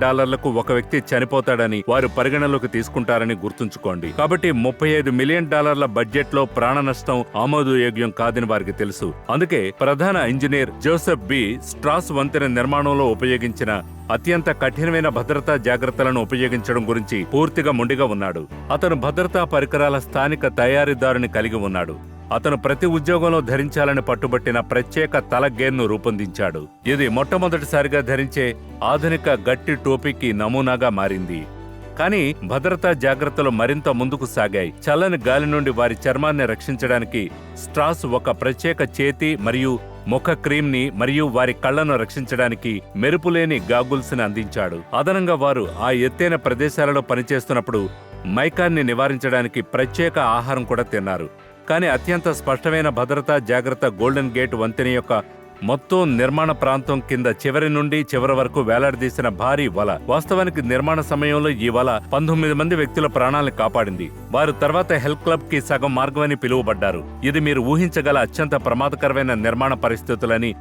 ఒక వ్యక్తి చనిపోతాడని వారు పరిగణలోకి తీసుకుంటారని గుర్తుంచుకోండి. కాబట్టి $35 మిలియన్ బడ్జెట్ లో ప్రాణ నష్టం ఆమోదయోగ్యం కాదని వారికి తెలుసు. అందుకే ప్రధాన ఇంజనీర్ జోసెఫ్ బి. స్ట్రాస్ వంతెన నిర్మాణంలో ఉపయోగించిన అత్యంత కఠినమైన భద్రతా జాగ్రత్తలను ఉపయోగించడం గురించి పూర్తిగా మొండిగా ఉన్నాడు. అతను భద్రతా పరికరాల స్థానిక తయారీదారుని కలిగి ఉన్నాడు. అతను ప్రతి ఉద్యోగంలో ధరించాలని పట్టుబట్టిన ప్రత్యేక తల గేర్ను రూపొందించాడు. ఇది మొట్టమొదటిసారిగా ధరించే ఆధునిక గట్టి టోపీకి నమూనాగా మారింది. కానీ భద్రతా జాగ్రత్తలు మరింత ముందుకు సాగాయి. చల్లని గాలి నుండి వారి చర్మాన్ని రక్షించడానికి స్ట్రాస్ ఒక ప్రత్యేక చేతి మరియు ముఖ క్రీమ్ని మరియు వారి కళ్లను రక్షించడానికి మెరుపులేని గాగుల్స్ని అందించాడు. అదనంగా వారు ఆ ఎత్తైన ప్రదేశాలలో పనిచేస్తున్నప్పుడు మైకాన్ని నివారించడానికి ప్రత్యేక ఆహారం కూడా తిన్నారు. కానీ అత్యంత స్పష్టమైన భద్రతా జాగ్రత్త గోల్డెన్ గేట్ వంతెన యొక్క మొత్తం నిర్మాణ ప్రాంతం కింద చివరి నుండి చివరి వరకు వేలాడదీసిన భారీ వల. వాస్తవానికి నిర్మాణ సమయంలో ఈ వల 19 మంది వ్యక్తుల ప్రాణాలను కాపాడింది. వారు తర్వాత హెల్త్ క్లబ్ కి సగం మార్గం అని పిలువబడ్డారు. ఇది మీరు ఊహించగల అత్యంత ప్రమాదకరమైన నిర్మాణ పరిస్థితులని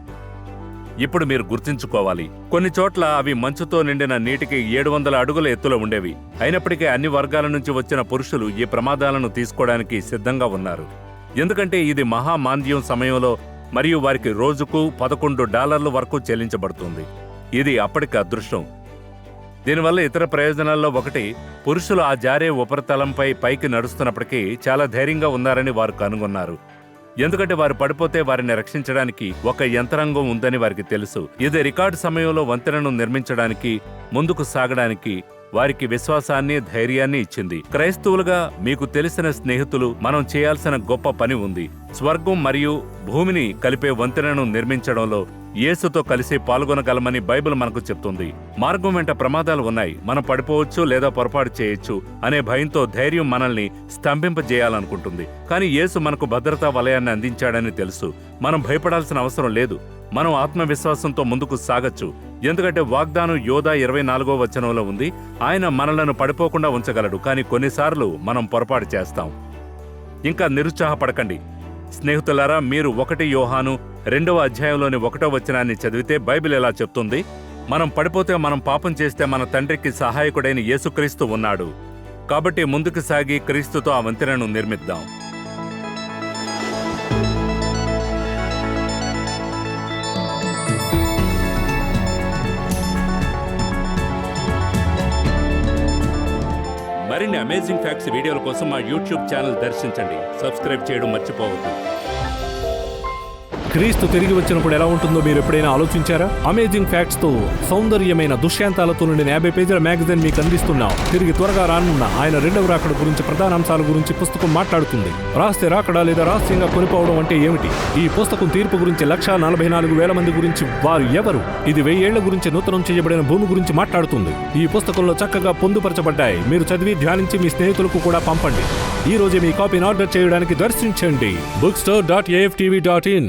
ఇప్పుడు మీరు గుర్తుంచుకోవాలి. కొన్ని చోట్ల అవి మంచుతో నిండిన నీటికి 700 అడుగుల ఎత్తులో ఉండేవి. అయినప్పటికీ అన్ని వర్గాల నుంచి వచ్చిన పురుషులు ఈ ప్రమాదాలను తీసుకోవడానికి సిద్ధంగా ఉన్నారు. ఎందుకంటే ఇది మహామాంద్యం సమయంలో మరియు వారికి రోజుకు $11 వరకు చెల్లించబడుతుంది. ఇది అప్పటికి అదృష్టం. దీనివల్ల ఇతర ప్రయోజనాల్లో ఒకటి, పురుషులు ఆ జారే ఉపరితలంపై పైకి నడుస్తున్నప్పటికీ చాలా ధైర్యంగా ఉన్నారని వారు కనుగొన్నారు. ఎందుకంటే వారు పడిపోతే వారిని రక్షించడానికి ఒక యంత్రాంగం ఉందని వారికి తెలుసు. ఇది రికార్డు సమయంలో వంతెనను నిర్మించడానికి, ముందుకు సాగడానికి వారికి విశ్వాసాన్ని, ధైర్యాన్ని ఇచ్చింది. క్రైస్తవులుగా మీకు తెలిసిన స్నేహితులు, మనం చేయాల్సిన గొప్ప పని ఉంది. స్వర్గం మరియు భూమిని కలిపే వంతెనను నిర్మించడంలో యేసుతో కలిసి పాల్గొనగలమని బైబిల్ మనకు చెప్తుంది. మార్గం వెంట ప్రమాదాలు ఉన్నాయి, మనం పడిపోవచ్చు లేదా పొరపాటు చేయొచ్చు అనే భయంతో ధైర్యం మనల్ని స్తంభింపజేయాలనుకుంటుంది. కానీ యేసు మనకు భద్రతా వలయాన్ని అందించాడని తెలుసు. మనం భయపడాల్సిన అవసరం లేదు. మనం ఆత్మవిశ్వాసంతో ముందుకు సాగచ్చు. ఎందుకంటే వాగ్దానం యోధా 24వ వచనంలో ఉంది, ఆయన మనలను పడిపోకుండా ఉంచగలడు. కానీ కొన్నిసార్లు మనం పొరపాటు చేస్తాం. ఇంకా నిరుత్సాహపడకండి స్నేహితులారా. మీరు 1 యోహాను 2వ అధ్యాయంలోని 1వ వచనాన్ని చదివితే బైబిల్ ఎలా చెప్తుంది, మనం పడిపోతే, మనం పాపం చేస్తే మన తండ్రికి సహాయకుడైన యేసుక్రీస్తు ఉన్నాడు. కాబట్టి ముందుకు సాగి క్రీస్తుతో ఆ వంతెనను నిర్మిద్దాం. మరిన్ని అమేజింగ్ ఫ్యాక్ట్స్ వీడియోల కోసం మా యూట్యూబ్ ఛానల్ దర్శించండి. సబ్స్క్రైబ్ చేయడం మర్చిపోవద్దు. క్రీస్తు తిరిగి వచ్చినప్పుడు ఎలా ఉంటుందో మీరు ఎప్పుడైనా ఆలోచించారా? అమేజింగ్ ఫ్యాక్ట్స్ తో సౌందర్యమైన దృశ్యాంతాలతో నుండిన 50 పేజీల మ్యాగజైన్ మీకు అందిస్తున్నాం. తిరిగి త్వరగా రానున్న ఆయన రెండవ రాకడ గురించి, ప్రధాన అంశాల గురించి పుస్తకం మాట్లాడుతుంది. రహస్య రాకడ లేదా రహస్యంగా కొనిపోవడం అంటే ఏమిటి? ఈ పుస్తకం తీర్పు గురించి, 144,000 మంది గురించి, వారు ఎవరు, ఇది 1000 ఏళ్ల గురించి, నూతనం చేయబడిన భూమి గురించి మాట్లాడుతుంది. ఈ పుస్తకంలో చక్కగా పొందుపరచబడ్డాయి. మీరు చదివి ధ్యానించి మీ స్నేహితులకు కూడా పంపండి. ఈ రోజే మీ కాపీని ఆర్డర్ చేయడానికి దర్శించండి bookstore.aftv.in.